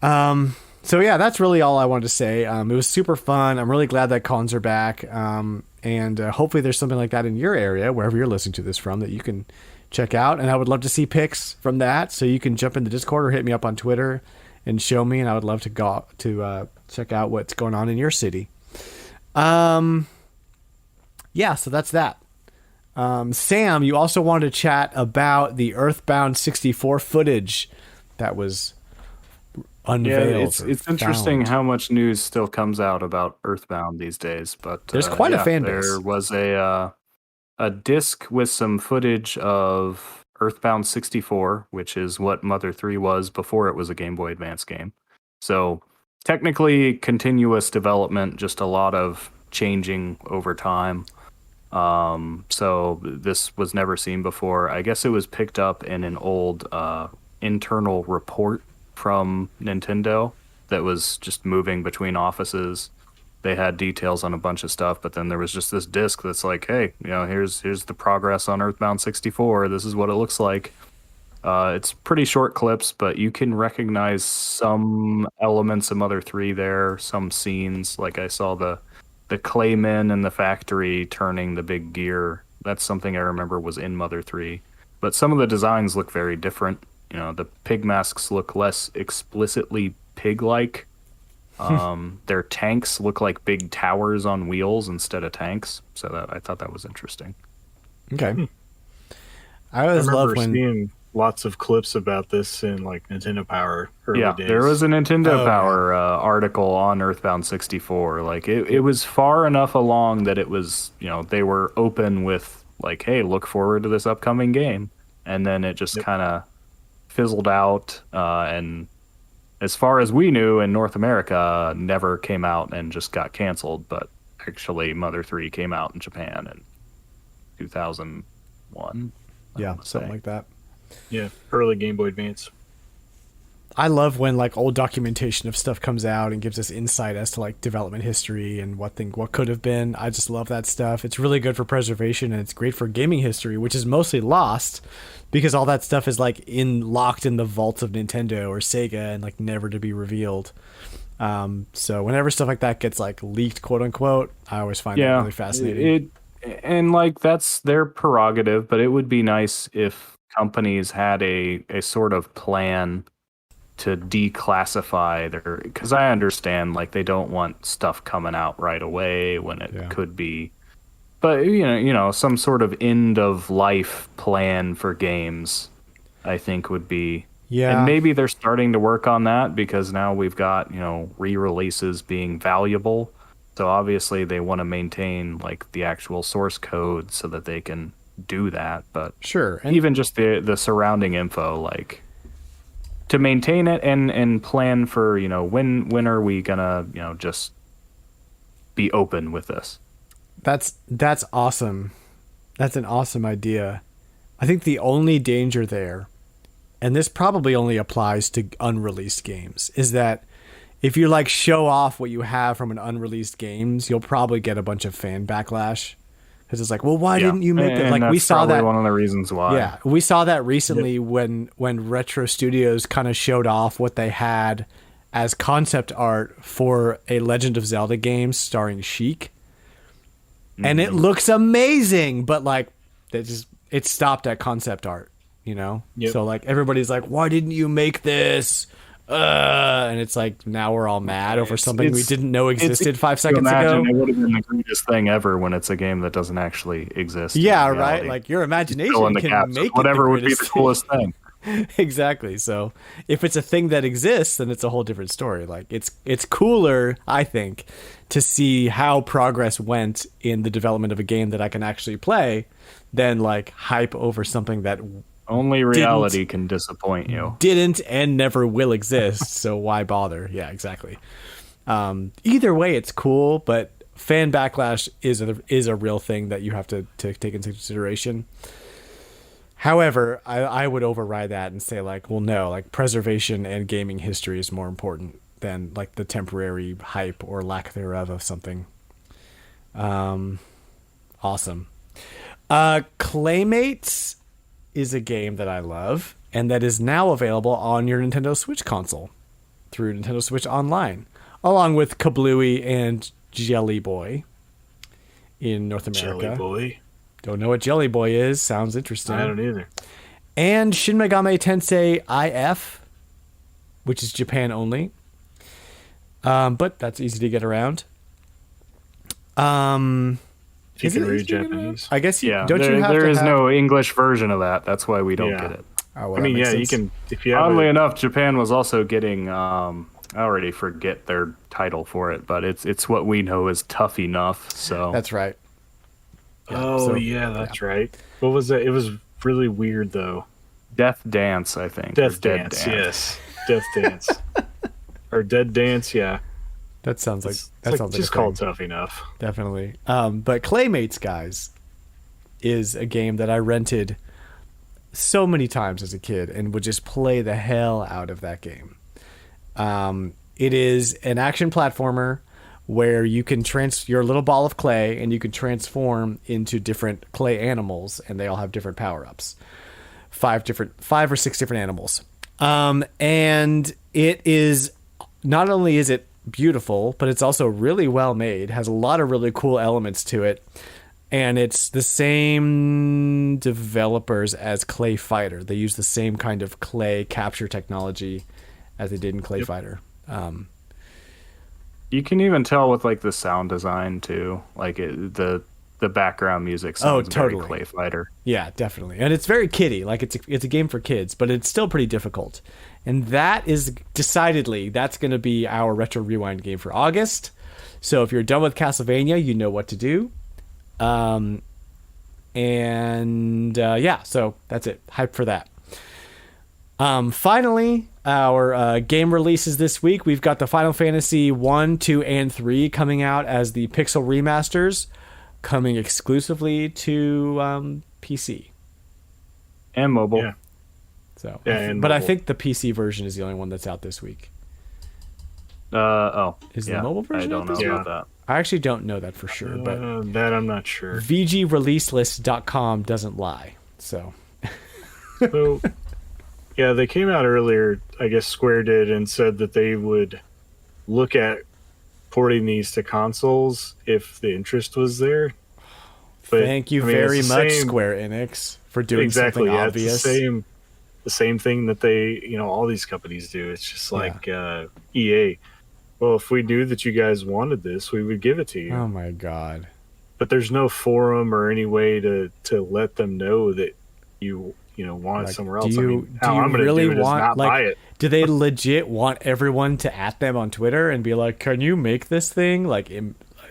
So yeah, that's really all I wanted to say. It was super fun. I'm really glad that cons are back. And hopefully there's something like that in your area, wherever you're listening to this from, that you can check out. And I would love to see pics from that. So you can jump into Discord or hit me up on Twitter and show me. And I would love to go to check out what's going on in your city. Yeah, so that's that. Sam, you also wanted to chat about the Earthbound 64 footage that was unveiled. Yeah, it's interesting how much news still comes out about Earthbound these days. But there's quite a fan base. There was a disc with some footage of Earthbound 64, which is what Mother 3 was before it was a Game Boy Advance game. So technically continuous development, just a lot of changing over time. So this was never seen before. I guess it was picked up in an old internal report from Nintendo that was just moving between offices. They had details on a bunch of stuff, but then there was just this disc that's like, hey, here's the progress on Earthbound 64. This is what it looks like. It's pretty short clips, but you can recognize some elements of Mother 3 there, some scenes. Like I saw the Clayman in the factory turning the big gear. That's something I remember was in Mother 3. But some of the designs look very different. The pig masks look less explicitly pig-like. Their tanks look like big towers on wheels instead of tanks. So I thought that was interesting. Okay. I always love when seeing lots of clips about this in like Nintendo Power early days. There was a Nintendo Power article on Earthbound 64. Like it was far enough along that it was, they were open with like, hey, look forward to this upcoming game. And then it just kind of fizzled out. And as far as we knew in North America, never came out and just got canceled. But actually Mother 3 came out in Japan in 2001. Yeah, something like that. Yeah, early Game Boy Advance. I love when like old documentation of stuff comes out and gives us insight as to like development history and what could have been. I just love that stuff. It's really good for preservation and it's great for gaming history, which is mostly lost because all that stuff is like locked in the vaults of Nintendo or Sega and like never to be revealed. So whenever stuff like that gets like leaked, quote unquote, I always find that really fascinating. And like that's their prerogative, but it would be nice if companies had a sort of plan to declassify because I understand like they don't want stuff coming out right away when it could be, but some sort of end of life plan for games I think would be, and maybe they're starting to work on that because now we've got re-releases being valuable, so obviously they want to maintain like the actual source code so that they can do that. But sure, and even just the surrounding info, like to maintain it and plan for when are we gonna just be open with this. That's awesome. That's an awesome idea. I think the only danger there, and this probably only applies to unreleased games, is that if you like show off what you have from an unreleased games, you'll probably get a bunch of fan backlash. Because it's like, well, why didn't you make it? Like we saw that. One of the reasons why. Yeah, we saw that recently when Retro Studios kind of showed off what they had as concept art for a Legend of Zelda game starring Sheik, and it looks amazing. But like, it stopped at concept art, So like everybody's like, why didn't you make this? And it's like now we're all mad over something we didn't know existed 5 seconds ago. It would have been the greatest thing ever when it's a game that doesn't actually exist. Yeah, right. Like your imagination can make whatever it would be the coolest thing. Exactly. So if it's a thing that exists, then it's a whole different story. Like it's cooler, I think, to see how progress went in the development of a game that I can actually play than like hype over something that only reality can disappoint you. Didn't and never will exist, so why bother? Yeah, exactly. Either way, it's cool, but fan backlash is a real thing that you have to take into consideration. However, I would override that and say like, well, no, like preservation and gaming history is more important than like the temporary hype or lack thereof of something. Awesome. Claymates is a game that I love, and that is now available on your Nintendo Switch console through Nintendo Switch Online, along with Kablooey and Jelly Boy in North America. Jelly Boy. Don't know what Jelly Boy is. Sounds interesting. I don't either. And Shin Megami Tensei IF, which is Japan only. But that's easy to get around. If you Is can it read easy to get around? Japanese. I guess you Yeah, don't. You have there to is have... no English version of that. That's why we don't Yeah. get it. Oh, well, I that mean, makes yeah, you sense. can if you have Oddly a, enough, Japan was also getting. I already forget their title for it, but it's what we know as Tough Enough. So That's right. that's right. What was that? It was really weird though. Death Dance, I think. or Death Dead Dance, yes. Death Dance. Or Dead Dance, yeah. That sounds like It's that like, sounds like just a thing. called Tough Enough. Definitely. But Claymates, guys, is a game that I rented so many times as a kid and would just play the hell out of that game. It is an action platformer where you can you're a little ball of clay and you can transform into different clay animals, and they all have different power-ups. 5 or 6 different animals. And it is, not only is it beautiful, but it's also really well made, has a lot of really cool elements to it, and it's the same developers as Clay Fighter. They use the same kind of clay capture technology as they did in Clay Fighter. you can even tell with like the sound design too. Like the background music sounds totally. very Clay Fighter. Yeah, definitely. And it's very kiddie. Like it's a game for kids, but it's still pretty difficult. And that is decidedly, that's going to be our Retro Rewind game for August. So if you're done with Castlevania, you know what to do. So that's it. Hype for that. Finally, our game releases this week. We've got the Final Fantasy 1, 2, and 3 coming out as the Pixel remasters, coming exclusively to PC And mobile. Yeah. So, and but I mobile. think the PC version is the only one that's out this week. Is the mobile version I don't out know this about week? that. I actually don't know that for sure, but That I'm not sure. VGReleaselist.com doesn't lie. So, So, yeah, they came out earlier, I guess Square did, and said that they would look at porting these to consoles if the interest was there. But, thank you I mean, very it's the much, same- Square Enix, for doing exactly, something yeah, obvious. It's the same thing that they, all these companies do. It's just like EA. Well, if we knew that you guys wanted this, we would give it to you. Oh my god. But there's no forum or any way to let them know that you want it Like, somewhere else. Do you, how I'm going to really do it is want not buy like? it. Do they legit want everyone to at them on Twitter and be like, "Can you make this thing?" Like,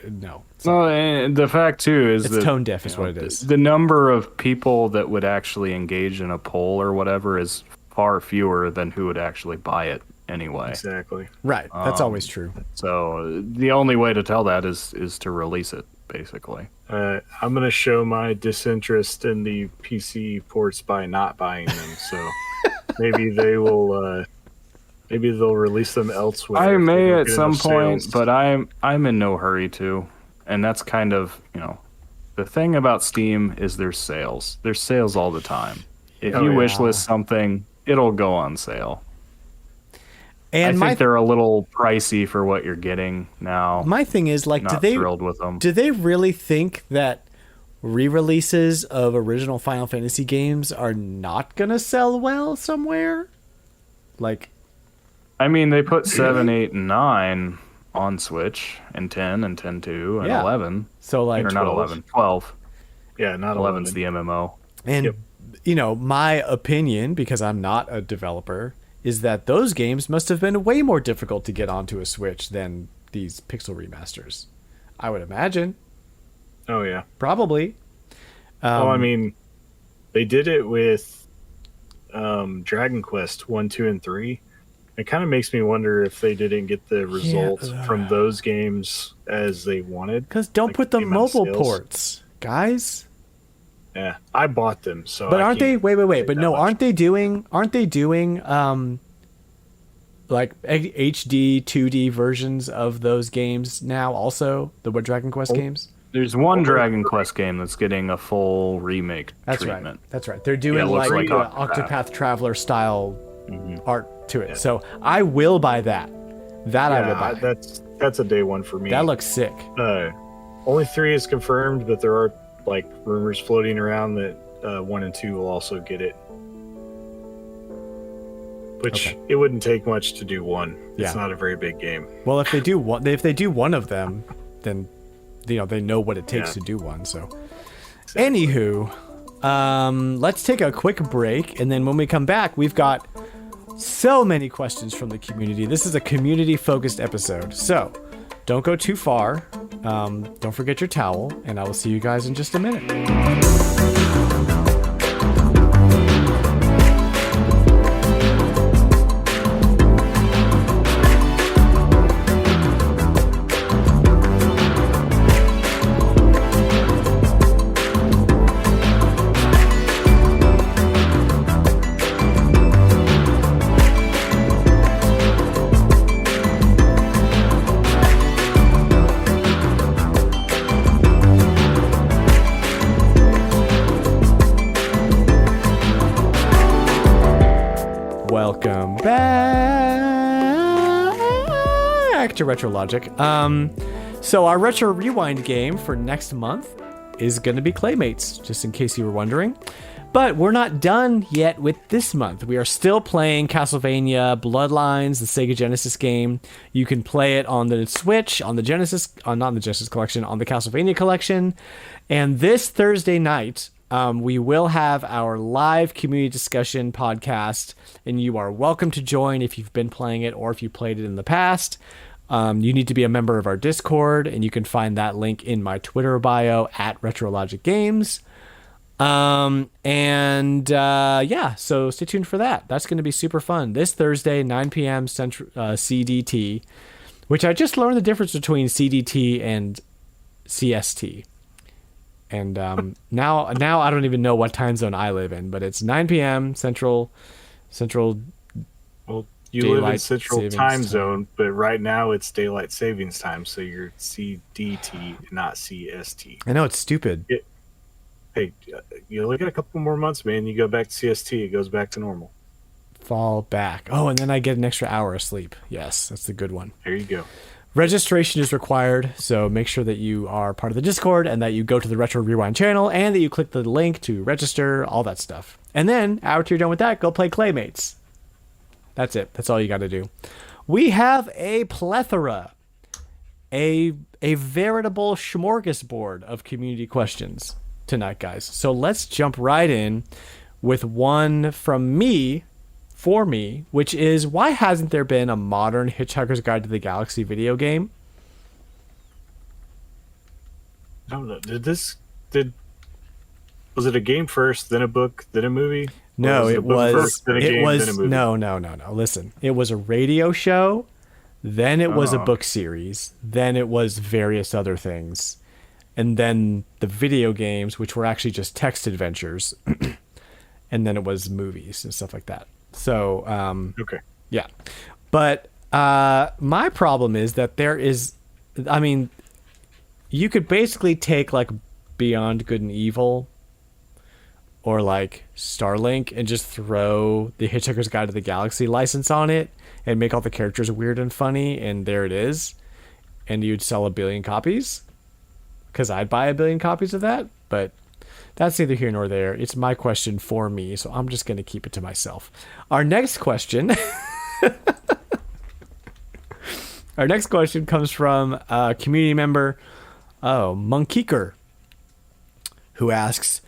no. Well, and the fact too is It's that tone deaf is what it is. The number of people that would actually engage in a poll or whatever is far fewer than who would actually buy it anyway. Exactly. Right. That's always true. So the only way to tell that is to release it, basically. I'm going to show my disinterest in the PC ports by not buying them. So maybe they will. Maybe they'll release them elsewhere. I if they may don't at get some enough point, sales. but I'm in no hurry to. And that's kind of, the thing about Steam is there's sales. There's sales all the time. If you wish list something, it'll go on sale. And I think they're a little pricey for what you're getting now. my thing is like, Not thrilled with them. do they really think that re-releases of original Final Fantasy games are not gonna sell well somewhere? Like, I mean, they put 7, 8, and 9 on Switch, and 10, and 10-2, and Yeah. 11. so like, Or not 11, 12. Yeah, not 11's 11. the MMO. and Yep. my opinion, because I'm not a developer, is that those games must have been way more difficult to get onto a Switch than these Pixel remasters. I would imagine, Oh yeah. probably. I mean, they did it with Dragon Quest 1, 2, and 3. It kind of makes me wonder if they didn't get the results from those games as they wanted. Because don't like put the the amount of mobile sales. ports, guys. Yeah, I bought them, so. But I aren't they? can't Wait. say But that no, much. aren't they doing? Like HD 2D versions of those games now? Also, the Dragon Quest games. There's one Dragon Quest game that's getting a full remake treatment. Right. That's right. They're doing it looks like Octopath. Octopath Traveler style art to it. So I will buy that. I will buy. That's a day one for me. That looks sick. Only 3 is confirmed, but there are like rumors floating around that 1 and 2 will also get it. Which it wouldn't take much to do 1. It's not a very big game. Well, if they do one of them, then they know what it takes to do one. So, anywho, let's take a quick break, and then when we come back, we've got so many questions from the community. This is a community-focused episode, so don't go too far. Don't forget your towel, and I will see you guys in just a minute. Welcome back to RetroLogic. So our Retro Rewind game for next month is going to be Claymates, just in case you were wondering. But we're not done yet with this month. We are still playing Castlevania Bloodlines, the Sega Genesis game. You can play it on the Switch, on the Genesis, not on the Genesis collection, on the Castlevania collection. And this Thursday night, we will have our live community discussion podcast, and you are welcome to join if you've been playing it or if you played it in the past. You need to be a member of our Discord, and you can find that link in my Twitter bio at RetroLogic Games. So stay tuned for that. That's going to be super fun. This Thursday, 9 p.m. Central CDT, which I just learned the difference between CDT and CST. And now I don't even know what time zone I live in, but it's 9 p.m. Central. Well, you live in Central Time Zone, but right now it's Daylight Savings Time, so you're CDT, not CST. I know, it's stupid. Hey, you look at a couple more months, man. You go back to CST, it goes back to normal. Fall back. Oh, and then I get an extra hour of sleep. Yes, that's the good one. There you go. Registration is required, so make sure that you are part of the Discord and that you go to the Retro Rewind channel and that you click the link to register, all that stuff. And then, after you're done with that, go play Claymates. That's it. That's all you got to do. We have a plethora, a veritable smorgasbord of community questions tonight, guys. So let's jump right in with one from me, for me, which is, why hasn't there been a modern Hitchhiker's Guide to the Galaxy video game? I don't know. Was it a game first, then a book, then a movie? No, it was. No. Listen, it was a radio show, then it was a book series, then it was various other things, and then the video games, which were actually just text adventures, and then it was movies and stuff like that. So, okay. Yeah. But my problem is that you could basically take like Beyond Good and Evil or like Starlink and just throw the Hitchhiker's Guide to the Galaxy license on it and make all the characters weird and funny, and there it is. And you'd sell 1 billion copies, because I'd buy 1 billion copies of that, but that's neither here nor there. It's my question for me, so I'm just going to keep it to myself. Our next question comes from a community member, Monkeeker, who asks,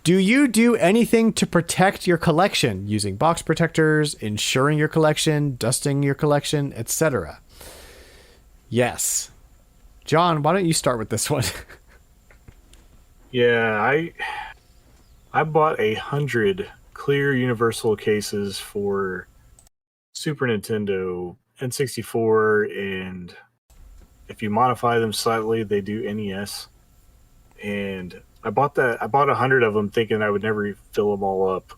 do you do anything to protect your collection using box protectors, insuring your collection, dusting your collection, etc.? Yes. John, why don't you start with this one? Yeah, I bought 100 clear universal cases for Super Nintendo, N64, and if you modify them slightly, they do NES. And I bought 100 of them thinking I would never fill them all up.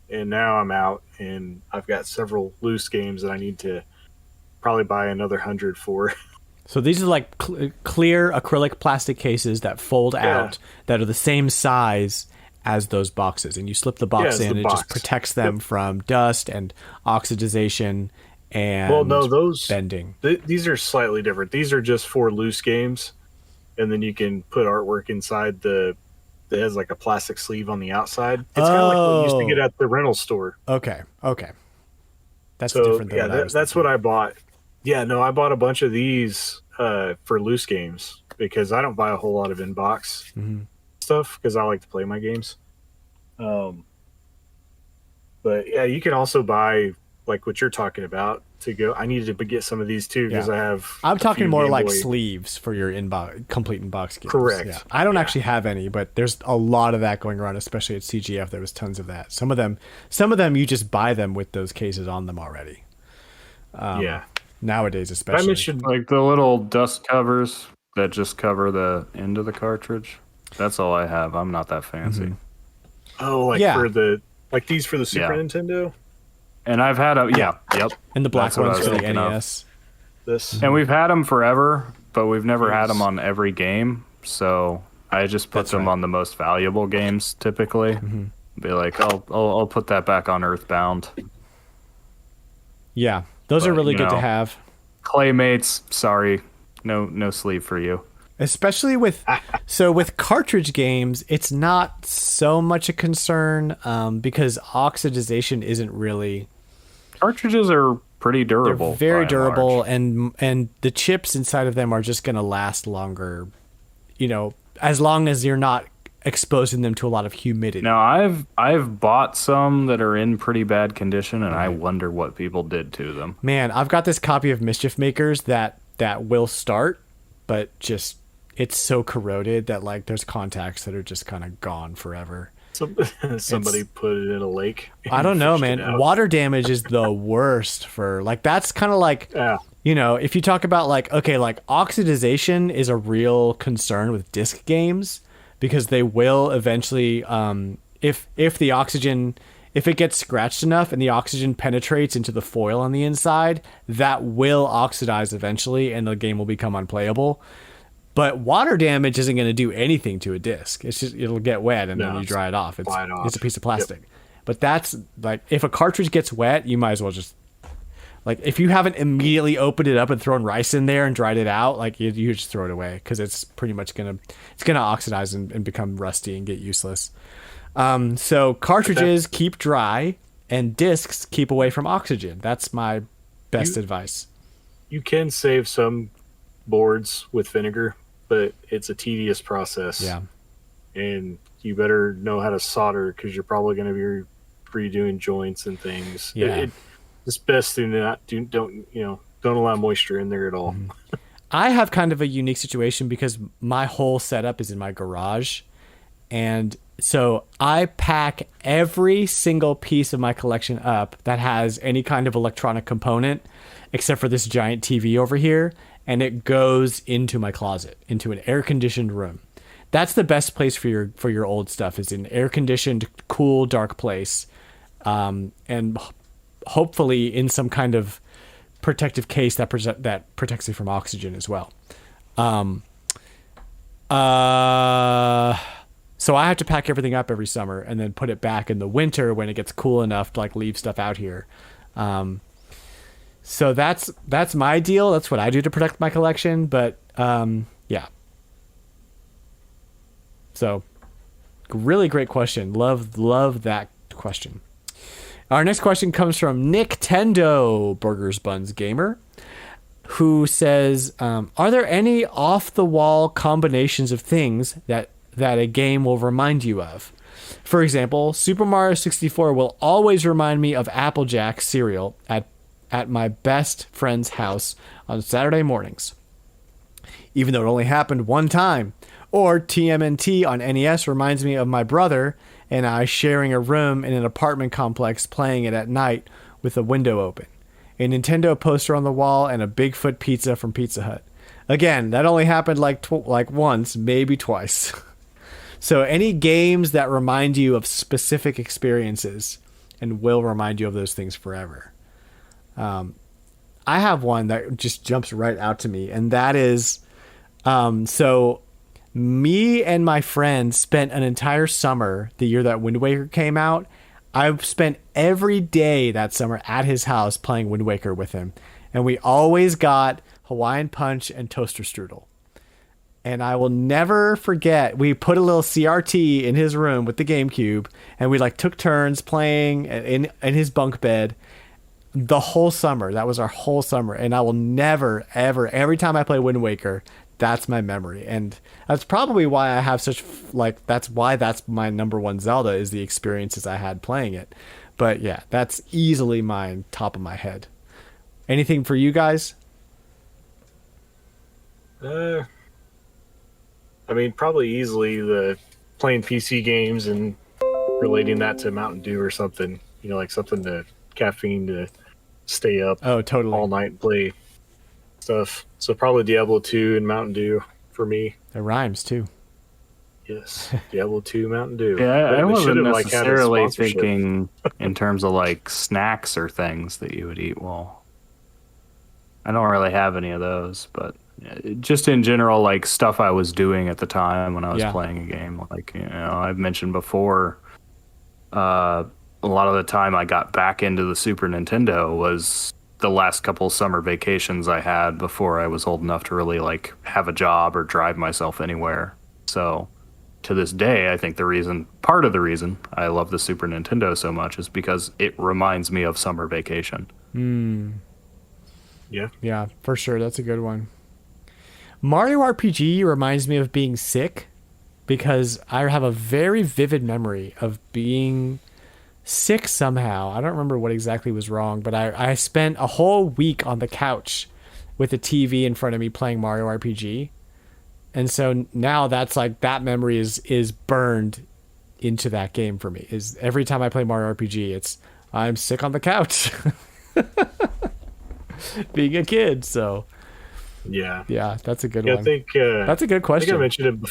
And now I'm out, and I've got several loose games that I need to probably buy another 100 for. So these are like clear acrylic plastic cases that fold out that are the same size as those boxes, and you slip the box in, and it just protects them from dust and oxidization and bending. These are slightly different. These are just for loose games, and then you can put artwork inside that has like a plastic sleeve on the outside. It's kind of like what you used to get at the rental store. Okay. That's different than that's what I bought. Yeah, no, I bought a bunch of these for loose games because I don't buy a whole lot of in-box stuff because I like to play my games. But yeah, you can also buy like what you're talking about to go. I needed to get some of these too because I'm talking more like sleeves for your complete in-box games. Correct. Yeah. I don't actually have any, but there's a lot of that going around, especially at CGF. There was tons of that. Some of them you just buy them with those cases on them already. Nowadays, especially. I mentioned like the little dust covers that just cover the end of the cartridge. That's all I have. I'm not that fancy. Oh, for these for the Super Nintendo? And I've had And the black ones for the NES. And we've had them forever, but we've never had them on every game. So I just put them on the most valuable games typically. Be like, I'll put that back on Earthbound. Yeah, those are really good to have. Claymates, sorry, no sleeve for you. Especially with cartridge games, it's not so much a concern because oxidization isn't really. Cartridges are pretty durable. They're very durable, and the chips inside of them are just going to last longer. As long as you're not exposing them to a lot of humidity. Now, I've bought some that are in pretty bad condition, and I wonder what people did to them. Man, I've got this copy of Mischief Makers that will start, but just it's so corroded that like there's contacts that are just kind of gone forever. Somebody put it in a lake. I don't know, man. Water damage is the worst for like that's kind of like if you talk about like oxidization is a real concern with disc games because they will eventually if the oxygen if it gets scratched enough and the oxygen penetrates into the foil on the inside, that will oxidize eventually and the game will become unplayable. But water damage isn't going to do anything to a disc. It's just it'll get wet and then you dry it off. It's a piece of plastic. Yep. But that's like if a cartridge gets wet, you might as well just like if you haven't immediately opened it up and thrown rice in there and dried it out, like you just throw it away because it's pretty much gonna oxidize and become rusty and get useless. So cartridges keep dry and discs keep away from oxygen. That's my best advice. You can save some boards with vinegar, but it's a tedious process. Yeah. And you better know how to solder because you're probably going to be redoing joints and things. Yeah. It's best to don't allow moisture in there at all. I have kind of a unique situation because my whole setup is in my garage. And so I pack every single piece of my collection up that has any kind of electronic component, except for this giant TV over here. And it goes into my closet, into an air-conditioned room. That's the best place for your old stuff, is an air-conditioned, cool, dark place. And hopefully in some kind of protective case that protects you from oxygen as well. So I have to pack everything up every summer and then put it back in the winter when it gets cool enough to like leave stuff out here. So that's my deal. That's what I do to protect my collection. But yeah. So really great question. Love that question. Our next question comes from Nintendo Burgers Buns Gamer, who says, are there any off-the-wall combinations of things that a game will remind you of? For example, Super Mario 64 will always remind me of Applejack cereal at my best friend's house on Saturday mornings, even though it only happened one time. Or TMNT on NES reminds me of my brother and I sharing a room in an apartment complex playing it at night with a window open, a Nintendo poster on the wall, and a Bigfoot pizza from Pizza Hut. Again, that only happened like once, maybe twice. So any games that remind you of specific experiences and will remind you of those things forever. I have one that just jumps right out to me, and that is, so me and my friends spent an entire summer the year that Wind Waker came out. I've spent every day that summer at his house playing Wind Waker with him, and we always got Hawaiian Punch and Toaster Strudel. And I will never forget, we put a little CRT in his room with the GameCube, and we like took turns playing in his bunk bed the whole summer. That was our whole summer. And I will never, ever, every time I play Wind Waker, that's my memory. And that's probably why I have such, like, that's my number one Zelda, is the experiences I had playing it. But yeah, that's easily mine, top of my head. Anything for you guys? I mean, probably easily the playing PC games and relating that to Mountain Dew or something. You know, like something to caffeine to stay up totally all night and play stuff. So probably Diablo 2 and Mountain Dew for me. It rhymes too. Yes, Diablo 2, Mountain Dew. Yeah, I wasn't necessarily had a sponsorship. thinking in terms of like snacks or things that you would eat. Well, I don't really have any of those, but just in general, like stuff I was doing at the time when I was playing a game. Like, you know, I've mentioned before, a lot of the time I got back into the Super Nintendo was the last couple summer vacations I had before I was old enough to really like have a job or drive myself anywhere. So to this day, I think part of the reason I love the Super Nintendo so much is because it reminds me of summer vacation. Yeah, for sure. That's a good one. Mario RPG reminds me of being sick, because I have a very vivid memory of being sick somehow. I don't remember what exactly was wrong, but I spent a whole week on the couch with a TV in front of me playing Mario RPG. And so now that's like, that memory is burned into that game for me. Is every time I play Mario RPG, I'm sick on the couch. Being a kid, so yeah, that's a good one. I think that's a good question. I think I mentioned it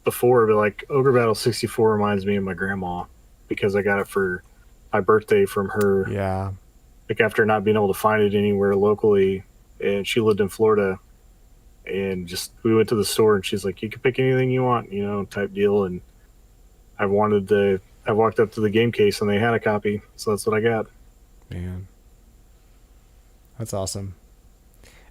before, but like Ogre Battle 64 reminds me of my grandma, because I got it for my birthday from her. Yeah, like after not being able to find it anywhere locally, and she lived in Florida, and just we went to the store and she's like, "You can pick anything you want," you know, type deal. And I walked up to the game case and they had a copy, so that's what I got. Man, that's awesome.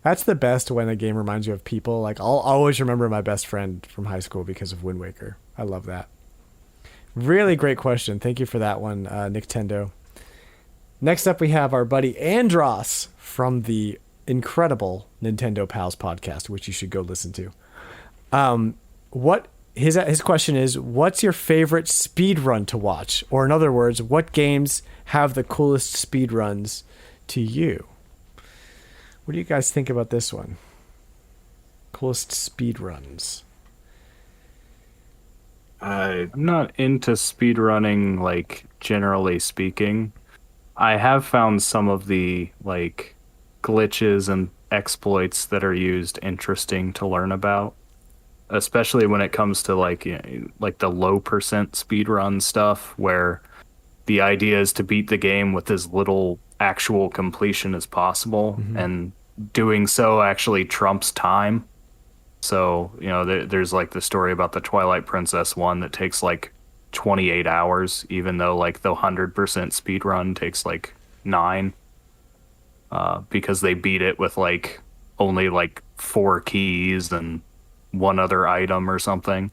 That's the best, when a game reminds you of people. Like, I'll always remember my best friend from high school because of Wind Waker. I love that. Really great question. Thank you for that one, Nintendo. Next up, we have our buddy Andros from the incredible Nintendo Pals podcast, which you should go listen to. His question is, what's your favorite speed run to watch? Or in other words, what games have the coolest speed runs to you? What do you guys think about this one? Coolest speed runs. I'm not into speedrunning, like, generally speaking. I have found some of the, like, glitches and exploits that are used interesting to learn about, especially when it comes to, like, you know, like the low percent speedrun stuff, where the idea is to beat the game with as little actual completion as possible, and doing so actually trumps time. So, you know, there's like the story about the Twilight Princess one that takes like 28 hours, even though like the 100% speed run takes like 9, because they beat it with like only like 4 keys and one other item or something.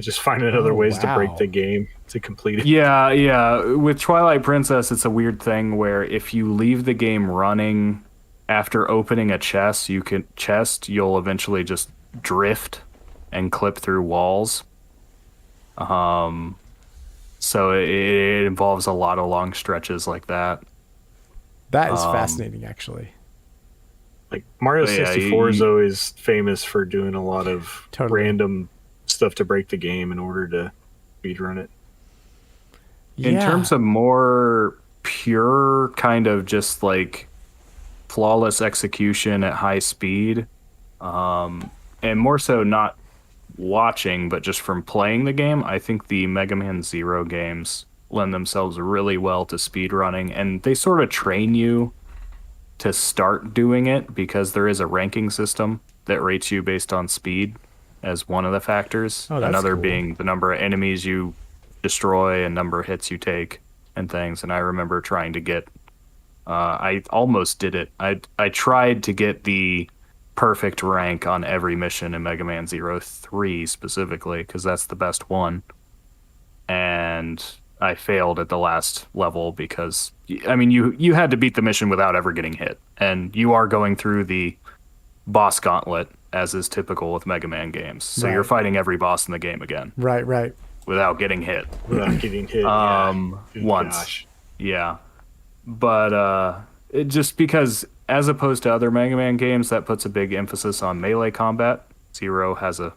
Just finding other ways to break the game to complete it. Yeah. With Twilight Princess, it's a weird thing where if you leave the game running after opening a chest, you'll eventually just drift and clip through walls. So it involves a lot of long stretches like that. That is fascinating, actually. Like Mario 64 is always famous for doing a lot of random stuff to break the game in order to speedrun it. In terms of more pure kind of just like flawless execution at high speed, and more so not watching but just from playing the game, I think the Mega Man Zero games lend themselves really well to speedrunning, and they sort of train you to start doing it because there is a ranking system that rates you based on speed as one of the factors. Oh, that's Another cool. being the number of enemies you destroy and number of hits you take and things. And I remember trying to get, I almost did it. I tried to get the perfect rank on every mission in Mega Man Zero 3 specifically, because that's the best one. And I failed at the last level because, I mean, you had to beat the mission without ever getting hit. And you are going through the boss gauntlet, as is typical with Mega Man games. So you're fighting every boss in the game again. Right. Without getting hit. Without getting hit. Once. Gosh. Yeah. But it just because, as opposed to other Mega Man games, that puts a big emphasis on melee combat. Zero has a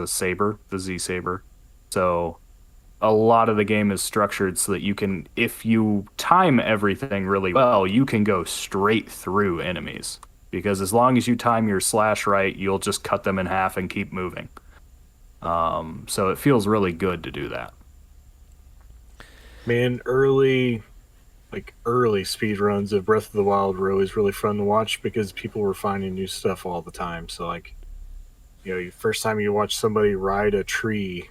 saber, the Z saber. So a lot of the game is structured so that you can, if you time everything really well, you can go straight through enemies. Because as long as you time your slash right, you'll just cut them in half and keep moving. So it feels really good to do that. Man, early speed runs of Breath of the Wild were always really fun to watch because people were finding new stuff all the time. So like, first time you watch somebody ride a tree,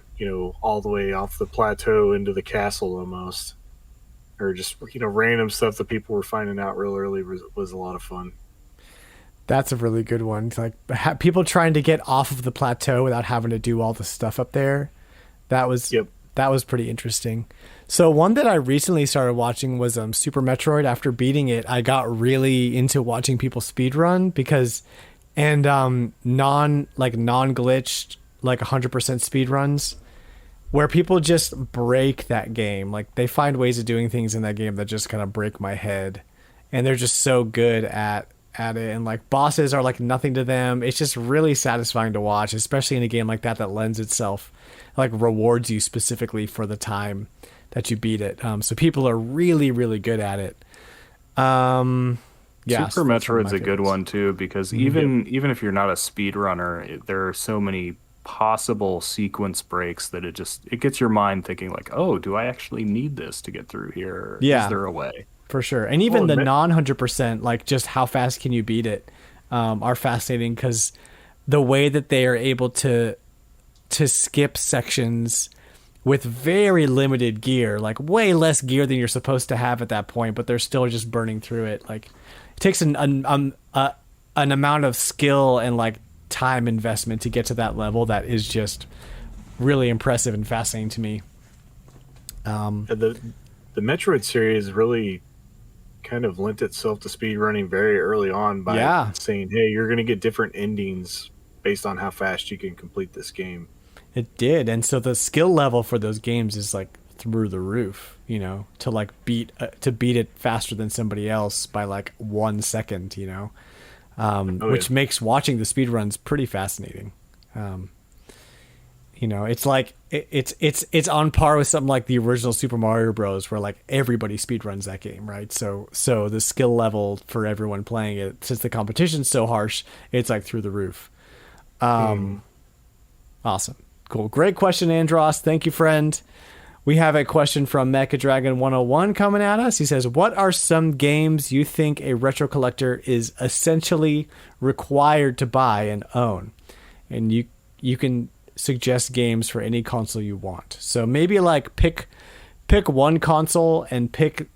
all the way off the plateau into the castle almost, or just random stuff that people were finding out real early was a lot of fun. That's a really good one. Like people trying to get off of the plateau without having to do all the stuff up there. That was pretty interesting. So one that I recently started watching was Super Metroid. After beating it, I got really into watching people speedrun because non-glitched, like 100% speed runs where people just break that game. Like they find ways of doing things in that game that just kind of break my head, and they're just so good at it, and like bosses are like nothing to them. It's just really satisfying to watch, especially in a game like that lends itself, like rewards you specifically for the time that you beat it. So people are really, really good at it. Yeah, Super Metroid's a good one too, because even if you're not a speedrunner, there are so many possible sequence breaks that it gets your mind thinking like, oh, do I actually need this to get through here? Yeah. Is there a way? For sure. And even the non 100%, like just how fast can you beat it, are fascinating because the way that they are able to skip sections with very limited gear, like way less gear than you're supposed to have at that point, but they're still just burning through it. Like it takes an amount of skill and like time investment to get to that level that is just really impressive and fascinating to me. The Metroid series really kind of lent itself to speedrunning very early on by saying, hey, you're going to get different endings based on how fast you can complete this game. It did. And so the skill level for those games is like through the roof, to like beat it faster than somebody else by like 1 second, which makes watching the speedruns pretty fascinating. It's like it's on par with something like the original Super Mario Bros. Where like everybody speedruns that game, right? So the skill level for everyone playing it, since the competition's so harsh, it's like through the roof. Awesome, cool, great question, Andros. Thank you, friend. We have a question from Mecha Dragon 101 coming at us. He says, "What are some games you think a retro collector is essentially required to buy and own?" And you can suggest games for any console you want. So maybe like pick one console and pick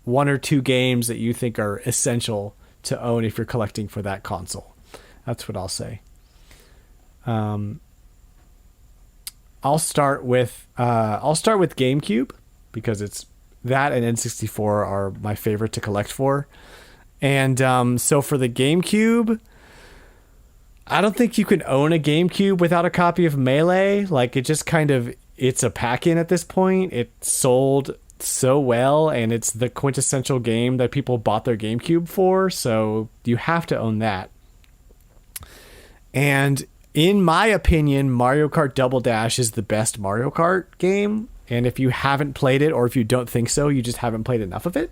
1 or 2 games that you think are essential to own if you're collecting for that console. That's what I'll say. I'll start with GameCube because it's that and N64 are my favorite to collect for. And so for the GameCube, I don't think you can own a GameCube without a copy of Melee. Like it's a pack-in at this point. It sold so well, and it's the quintessential game that people bought their GameCube for. So you have to own that. And in my opinion, Mario Kart Double Dash is the best Mario Kart game. And if you haven't played it, or if you don't think so, you just haven't played enough of it,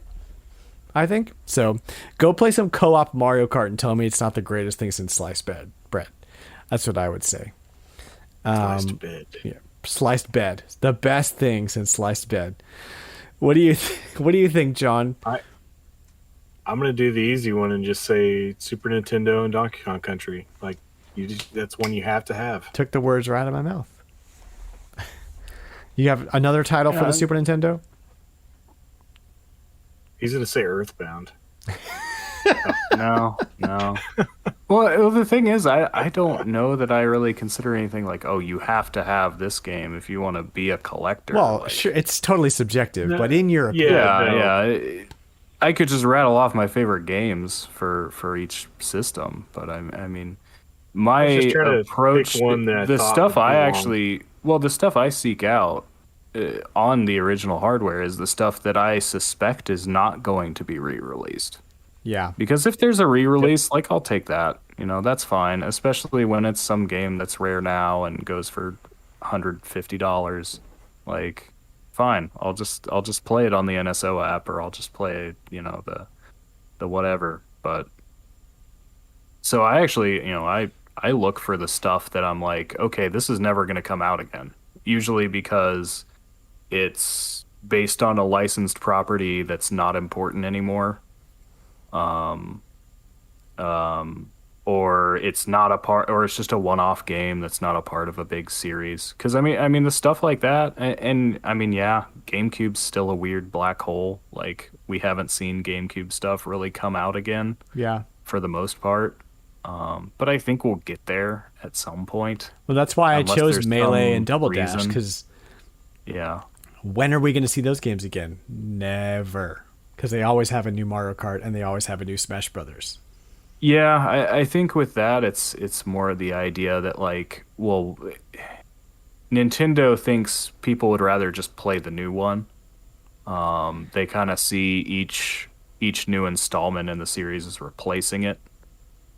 I think. So go play some co-op Mario Kart and tell me it's not the greatest thing since sliced bread. That's what I would say. Sliced bread. Yeah, sliced bread. The best thing since sliced bread. What do you think, John? I'm gonna do the easy one and just say Super Nintendo and Donkey Kong Country. Like, that's one you have to have. Took the words right out of my mouth. You have another title for the Super Nintendo? He's gonna say Earthbound. No. Well, the thing is, I don't know that I really consider anything like, oh, you have to have this game if you want to be a collector. Well, like, sure, it's totally subjective, but in your opinion, yeah. I could just rattle off my favorite games for each system, but I mean, my approach, the stuff the stuff I seek out on the original hardware is the stuff that I suspect is not going to be re-released. Yeah. Because if there's a re-release, like, I'll take that. You know, that's fine, especially when it's some game that's rare now and goes for $150. Like, fine. I'll just play it on the NSO app, or I'll just play, you know, the whatever. But so I actually, you know, I look for the stuff that I'm like, okay, this is never going to come out again. Usually because it's based on a licensed property that's not important anymore. Or it's not a part, or it's just a one-off game that's not a part of a big series. Because I mean, the stuff like that, and I mean, yeah, GameCube's still a weird black hole. Like, we haven't seen GameCube stuff really come out again. Yeah. For the most part, but I think we'll get there at some point. Well, that's why I chose Melee and Double Dash, because yeah, when are we going to see those games again? Never. Because they always have a new Mario Kart and they always have a new Smash Brothers. Yeah, I think with that, it's more the idea that, like, well, Nintendo thinks people would rather just play the new one. They kind of see each new installment in the series as replacing it,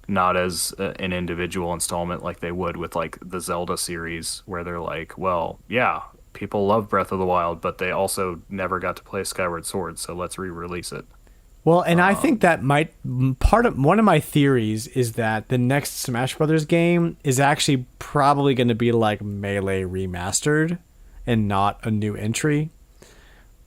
not as an individual installment like they would with, like, the Zelda series, where they're like, well, yeah, people love Breath of the Wild, but they also never got to play Skyward Sword, so let's re-release it. Well, and I think that one of my theories is that the next Smash Brothers game is actually probably going to be like Melee remastered and not a new entry.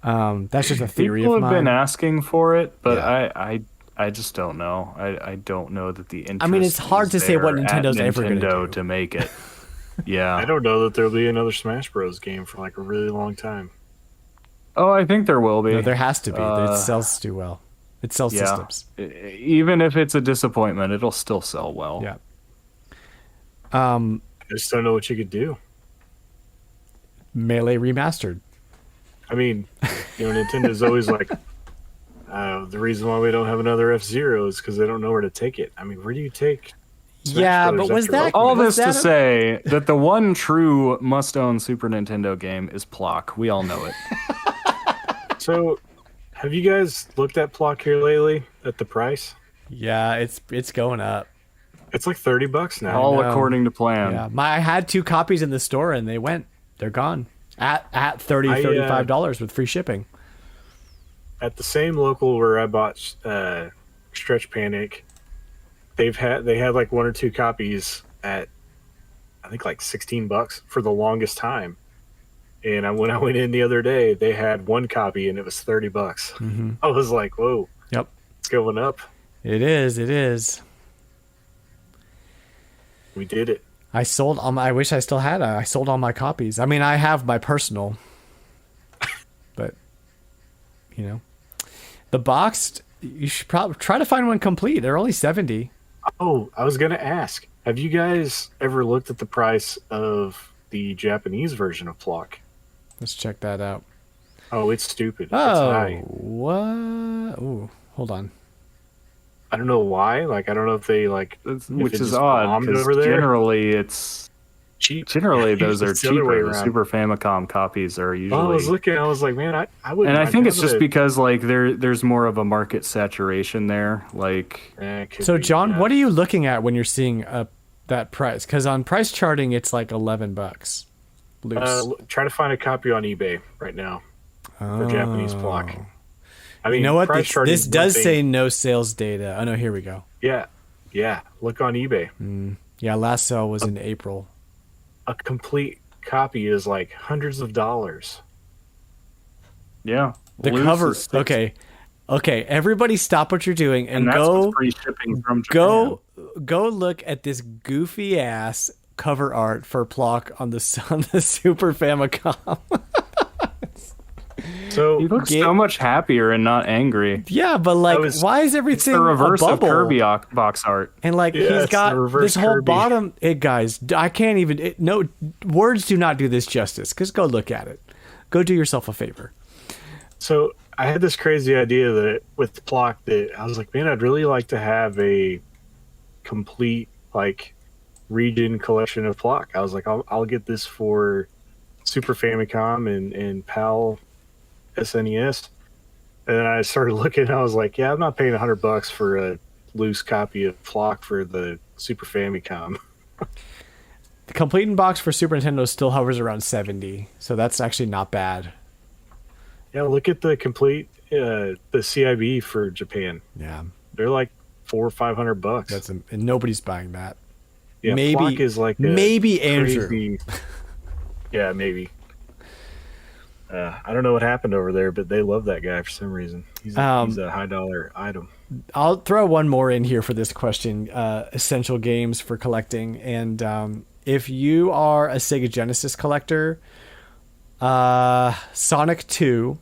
That's just a theory of mine. People have been asking for it, but yeah. I just don't know. I don't know that the interest. I mean, it's hard to say what Nintendo's ever going to do to make it. Yeah, I don't know that there'll be another Smash Bros. Game for like a really long time. Oh, I think there will be. No, there has to be. It sells too well. It sells systems. Even if it's a disappointment, it'll still sell well. Yeah. I just don't know what you could do. Melee remastered. I mean, you know, Nintendo's always like, the reason why we don't have another F-Zero is because they don't know where to take it. I mean, where do you take Smash Brothers but was that all this to say that the one true must-own Super Nintendo game is Plock? We all know it. So, have you guys looked at Plock here lately at the price? Yeah, it's going up. It's like $30 now. All according to plan. Yeah, I had 2 copies in the store and they're gone at $35 with free shipping. At the same local where I bought Stretch Panic, they had like 1 or 2 copies at, I think, like $16 for the longest time. And when I went in the other day, they had 1 copy and it was $30. Mm-hmm. I was like, whoa. Yep. It's going up. It is. We did it. I sold all I wish I still had I sold all my copies. I mean, I have my personal, but, you know. The boxed, you should probably try to find one complete. They're only $70. Oh, I was going to ask, have you guys ever looked at the price of the Japanese version of Plock? Let's check that out. Oh, it's stupid. Oh, it's high. What? Ooh, hold on. I don't know why. Like, I don't know if they, like... Which is odd, because generally it's... cheap. Generally, those are cheaper. The Super Famicom copies are usually... I was looking, I was like, man, I would... And I think it's just because, like, there's more of a market saturation there. Like... So, John, what are you looking at when you're seeing that price? Because on price charting, it's like $11. Try to find a copy on eBay right now for Japanese Plock. I mean, you know what? This does say no sales data. Oh, no, here we go. Yeah. Look on eBay. Yeah, last sale was in April. A complete copy is like hundreds of dollars. Yeah. The cover, okay. Okay, everybody stop what you're doing and that's go with free shipping from Japan. go look at this goofy ass cover art for Plock on the Super Famicom. So He looks so much happier and not angry. Yeah, but like, why is everything It's the reverse a of bubble? Kirby box art. And like, he's it's got the reverse this whole Kirby. bottom. Hey guys, I can't even. No words do not do this justice. Because go look at it. Go do yourself a favor. So I had this crazy idea that with Plock that I was like, man, I'd really like to have a complete like region collection of Plock. I was like, I'll get this for Super Famicom and PAL SNES. And then I started looking and I was like, yeah, I'm not paying $100 for a loose copy of Plock for the Super Famicom. The complete in box for Super Nintendo still hovers around 70, so that's actually not bad. Yeah, look at the complete the CIB for Japan. Yeah, They're like $400 or $500. that's and nobody's buying that. Yeah, maybe Plock is like maybe Andrew. crazy... Yeah, maybe. I don't know what happened over there, but they love that guy for some reason. He's a high dollar item. I'll throw one more in here for this question. Essential games for collecting, and if you are a Sega Genesis collector, Sonic 2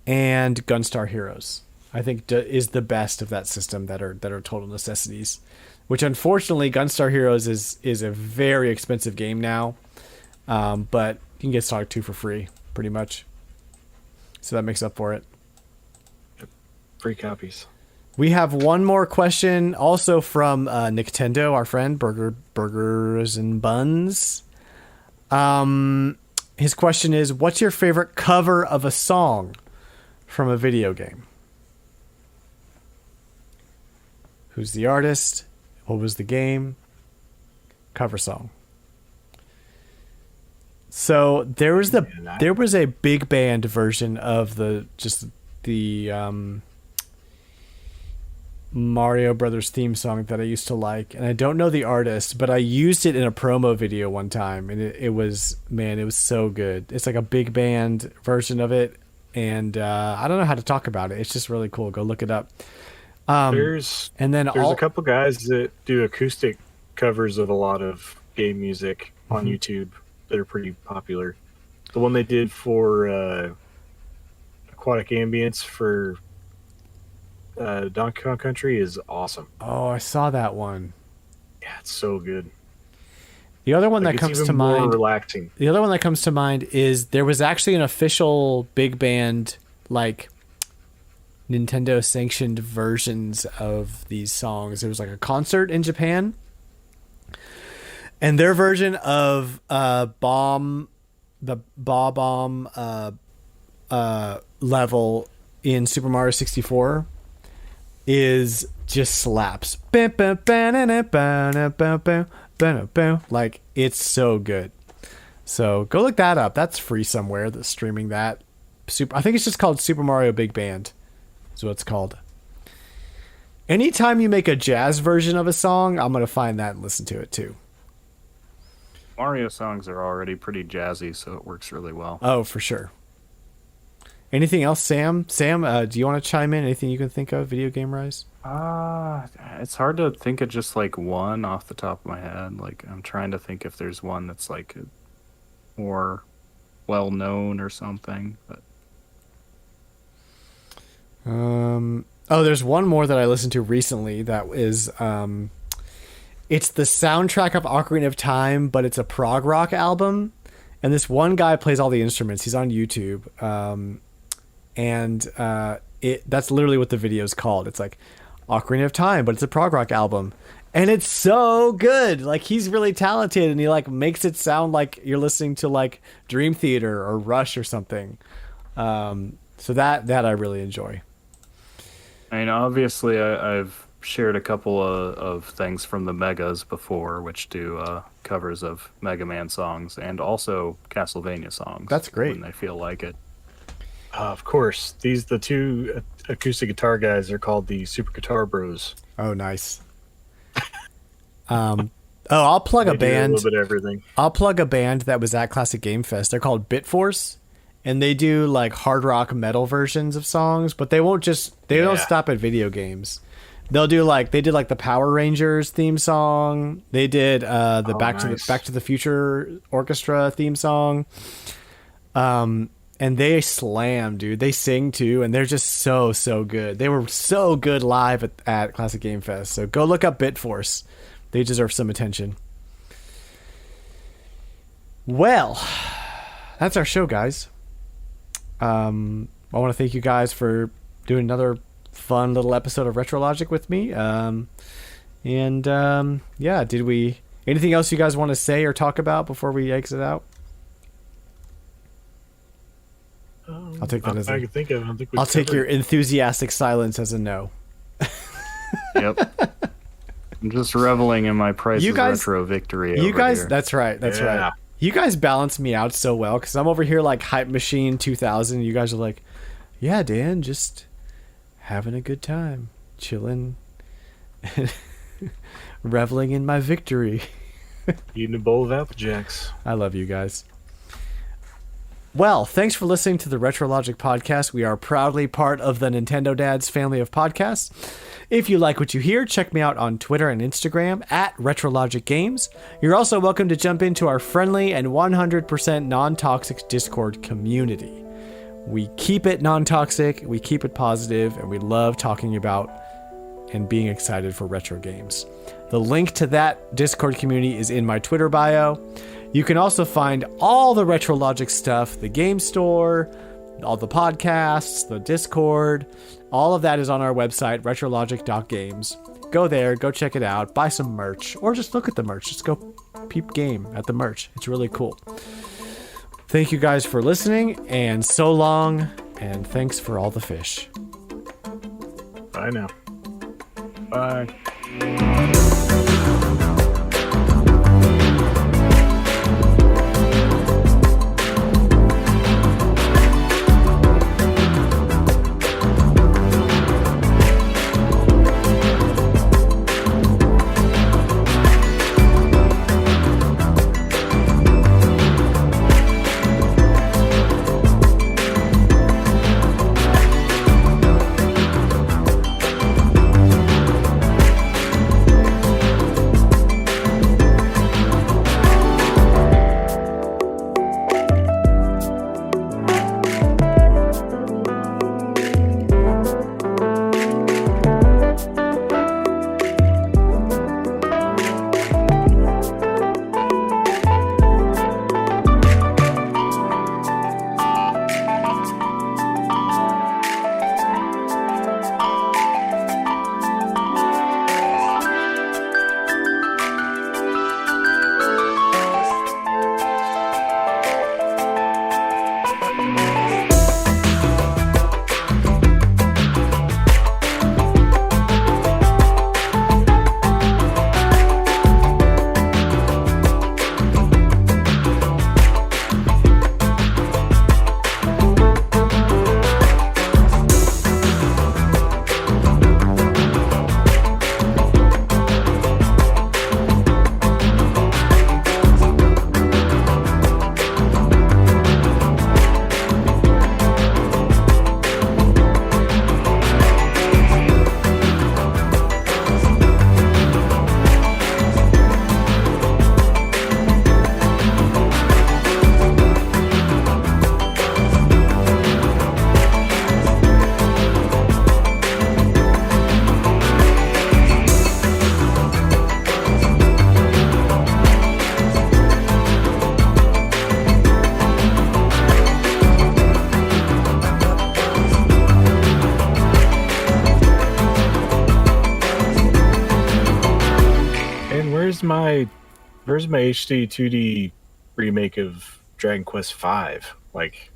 and Gunstar Heroes, I think is the best of that system that are total necessities. Which unfortunately, Gunstar Heroes is a very expensive game now, but you can get Sonic 2 for free, pretty much. So that makes up for it. Free copies. We have one more question, also from Nintendo, our friend, Burgers and Buns. His question is, what's your favorite cover of a song from a video game? Who's the artist? What was the game? Cover song. So there was a big band version of the Mario Brothers theme song that I used to like, and I don't know the artist, but I used it in a promo video one time, and it was so good. It's like a big band version of it, and I don't know how to talk about it. It's just really cool. Go look it up. There's a couple guys that do acoustic covers of a lot of game music on YouTube that are pretty popular. The one they did for Aquatic Ambience for Donkey Kong Country is awesome. Oh, I saw that one. Yeah, it's so good. The other one that comes to mind, more relaxing. The other one that comes to mind is there was actually an official big band, like Nintendo sanctioned versions of these songs. There was like a concert in Japan, and their version of Bomb level in Super Mario 64 is just slaps. Like, it's so good. So go look that up. That's free somewhere. That's streaming that. I think it's just called Super Mario Big Band. Is what it's called. Anytime you make a jazz version of a song, I'm gonna find that and listen to it too. Mario songs are already pretty jazzy, so it works really well. Oh, for sure. Anything else, Sam? Sam, do you want to chime in? Anything you can think of, video game rise? It's hard to think of just like one off the top of my head. Like, I'm trying to think if there's one that's like more well known or something. But there's one more that I listened to recently that is it's the soundtrack of Ocarina of Time, but it's a prog rock album, and this one guy plays all the instruments. He's on YouTube, and that's literally what the video is called. It's like Ocarina of Time, but it's a prog rock album, and it's so good. Like, he's really talented, and he like makes it sound like you're listening to like Dream Theater or Rush or something. So that I really enjoy. I mean, obviously, I've shared a couple of things from the Megas before, which do covers of Mega Man songs and also Castlevania songs. That's great. When they feel like it. Of course, the two acoustic guitar guys are called the Super Guitar Bros. Oh, nice. I'll plug a band. A little bit of everything. I'll plug a band that was at Classic Game Fest. They're called Bitforce, and they do like hard rock metal versions of songs, but they won't just they don't stop at video games. They'll do like they did like the Power Rangers theme song. They did the Back to the Future Orchestra theme song. And they slam, dude. They sing too, and they're just so good. They were so good live at Classic Game Fest. So go look up Bitforce. They deserve some attention. Well, that's our show, guys. I want to thank you guys for doing another fun little episode of RetroLogic with me. Did we anything else you guys want to say or talk about before we exit out? I'll take that as I can think of. I don't think I'll take your enthusiastic silence as a no. Yep. I'm just reveling in my Price is Retro victory. You guys, here. That's right. You guys balance me out so well because I'm over here like Hype Machine 2000. You guys are like, yeah, Dan, just having a good time, chilling, reveling in my victory. Eating a bowl of Apple Jacks. I love you guys. Well, thanks for listening to the RetroLogic podcast. We are proudly part of the Nintendo Dads family of podcasts. If you like what you hear, check me out on Twitter and Instagram at RetroLogic Games. You're also welcome to jump into our friendly and 100% non-toxic Discord community. We keep it non-toxic, we keep it positive, and we love talking about and being excited for retro games. The link to that Discord community is in my Twitter bio. You can also find all the RetroLogic stuff, the game store, all the podcasts, the Discord. All of that is on our website, retrologic.games. Go there, go check it out, buy some merch, or just look at the merch. Just go peep game at the merch. It's really cool. Thank you guys for listening, and so long, and thanks for all the fish. Bye now. Bye. Where's my HD 2D remake of Dragon Quest V? Like,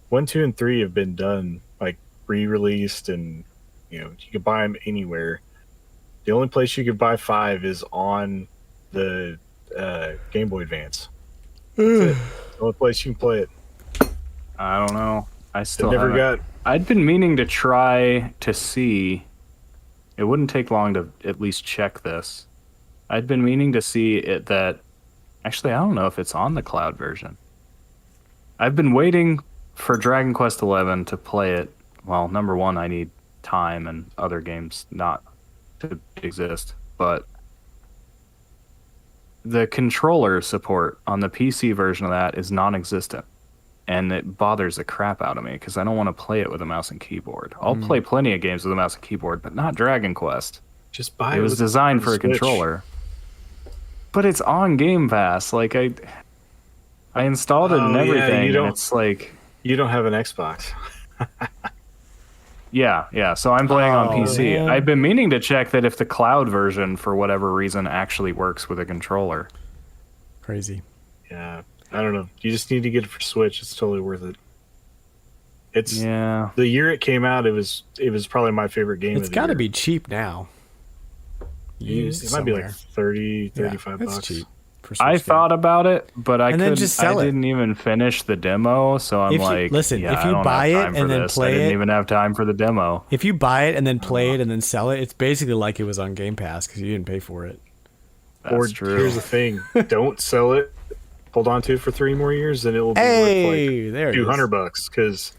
1, 2, and 3 have been done, like, re-released, and you can buy them anywhere. The only place you can buy 5 is on the Game Boy Advance. That's it. The only place you can play it. I don't know. I still never got. I'd been meaning to try to see. It wouldn't take long to at least check this. I'd been meaning to see it that. Actually, I don't know if it's on the cloud version. I've been waiting for Dragon Quest XI to play it, well, number one, I need time and other games not to exist, but the controller support on the PC version of that is non-existent, and it bothers the crap out of me because I don't want to play it with a mouse and keyboard. I'll play plenty of games with a mouse and keyboard, but not Dragon Quest. Just buy it. It was designed for a controller, but it's on Game Pass. Like I installed it and everything, and it's like you don't have an Xbox. Yeah. So I'm playing on PC. Man. I've been meaning to check that if the cloud version, for whatever reason, actually works with a controller. Crazy. Yeah, I don't know. You just need to get it for Switch. It's totally worth it. It's the year it came out. It was probably my favorite game. It's got to be cheap now. It might be like 30, 35 bucks. That's cheap. I thought about it, but I sell it. didn't even finish the demo, so I'm if you buy it and then play it, I didn't even have time for the demo. If you buy it and then play it and then sell it, it's basically like it was on Game Pass because you didn't pay for it. That's true. Here's the thing: don't sell it. Hold on to it for 3 more years, and it will be worth like $200 because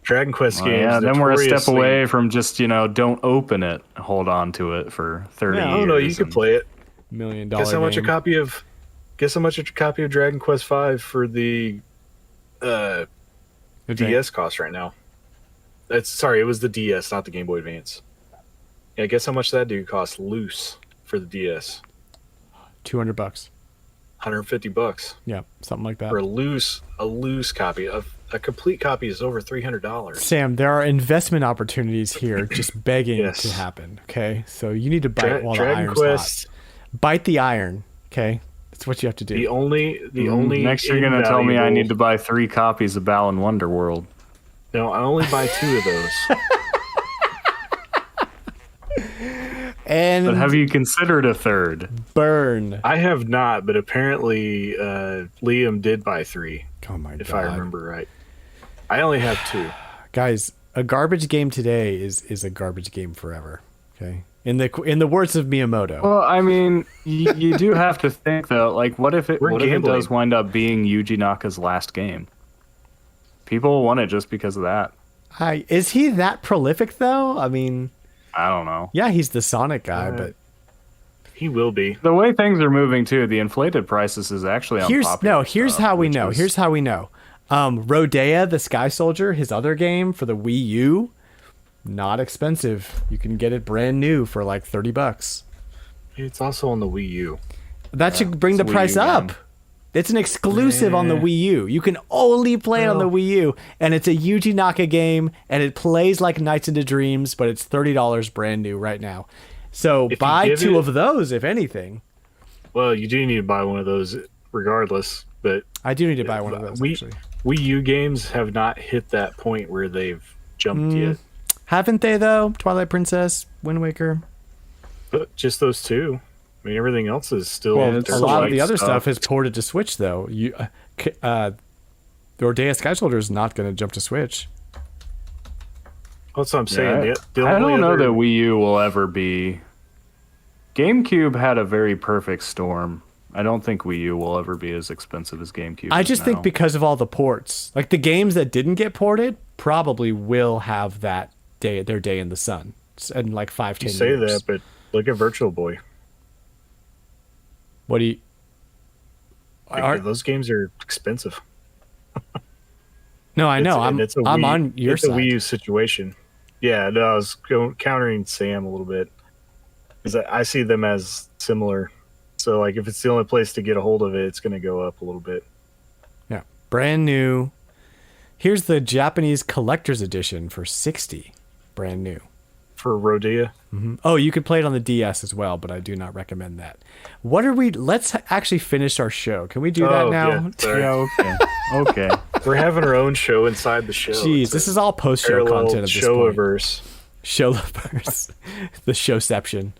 Dragon Quest games. Yeah, then we're a step away from just don't open it, hold on to it for 30 years. No, you can play it. $1 million. Guess how much a copy of Dragon Quest V for the DS costs right now? It was the DS, not the Game Boy Advance. Yeah, guess how much that dude costs loose for the DS? $200. $150. Yeah, something like that. For a loose copy. A complete copy is over $300. Sam, there are investment opportunities here just begging to happen, okay? So you need to bite while the iron's hot. Bite the iron, okay? That's what you have to do. The only next you're going to tell me I need to buy 3 copies of Balan Wonderworld. No, I only buy 2 of those. And but have you considered a third? Burn. I have not, but apparently Liam did buy 3. Oh my god! If I remember right, I only have 2. Guys, a garbage game today is a garbage game forever. Okay, in the words of Miyamoto. Well, I mean, you do have to think though. Like, what if it does wind up being Yuji Naka's last game? People will want it just because of that. Is he that prolific though? I mean, I don't know. Yeah, he's the Sonic guy, but he will be. The way things are moving too, the inflated prices is actually unpopular. Here's how we know. Rodea, the Sky Soldier, his other game for the Wii U, not expensive. You can get it brand new for like $30. It's also on the Wii U. That should bring the price up. It's an exclusive on the Wii U. You can only play it on the Wii U, and it's a Yuji Naka game, and it plays like Nights into Dreams, but it's $30 brand new right now. So buy 2 of those, if anything. Well, you do need to buy one of those regardless, but I do need to buy one of those, actually. Wii U games have not hit that point where they've jumped yet. Haven't they, though? Twilight Princess, Wind Waker? But just those 2. I mean, everything else is still... Well, a lot of the other stuff is ported to Switch, though. The Rodea Sky Soldier is not going to jump to Switch. That's what I'm saying. Yeah, I don't know that Wii U will ever be... GameCube had a very perfect storm. I don't think Wii U will ever be as expensive as GameCube. I just think because of all the ports. Like, the games that didn't get ported probably will have their day in the sun in like 5-10 years. You say that, but look at Virtual Boy. What do you... Those games are expensive. No, I know. I'm on your side. It's a Wii U situation. Yeah, no, I was countering Sam a little bit. Because I see them as similar. So, like, if it's the only place to get a hold of it, it's going to go up a little bit. Yeah. Brand new. Here's the Japanese collector's edition for $60. Brand new. For Rodea? Mm-hmm. Oh, you could play it on the DS as well, but I do not recommend that. Let's actually finish our show. Can we do that now? Yeah, okay. We're having our own show inside the show. Jeez, this is all post-show content at this point. Showiverse. Showverse. The showception.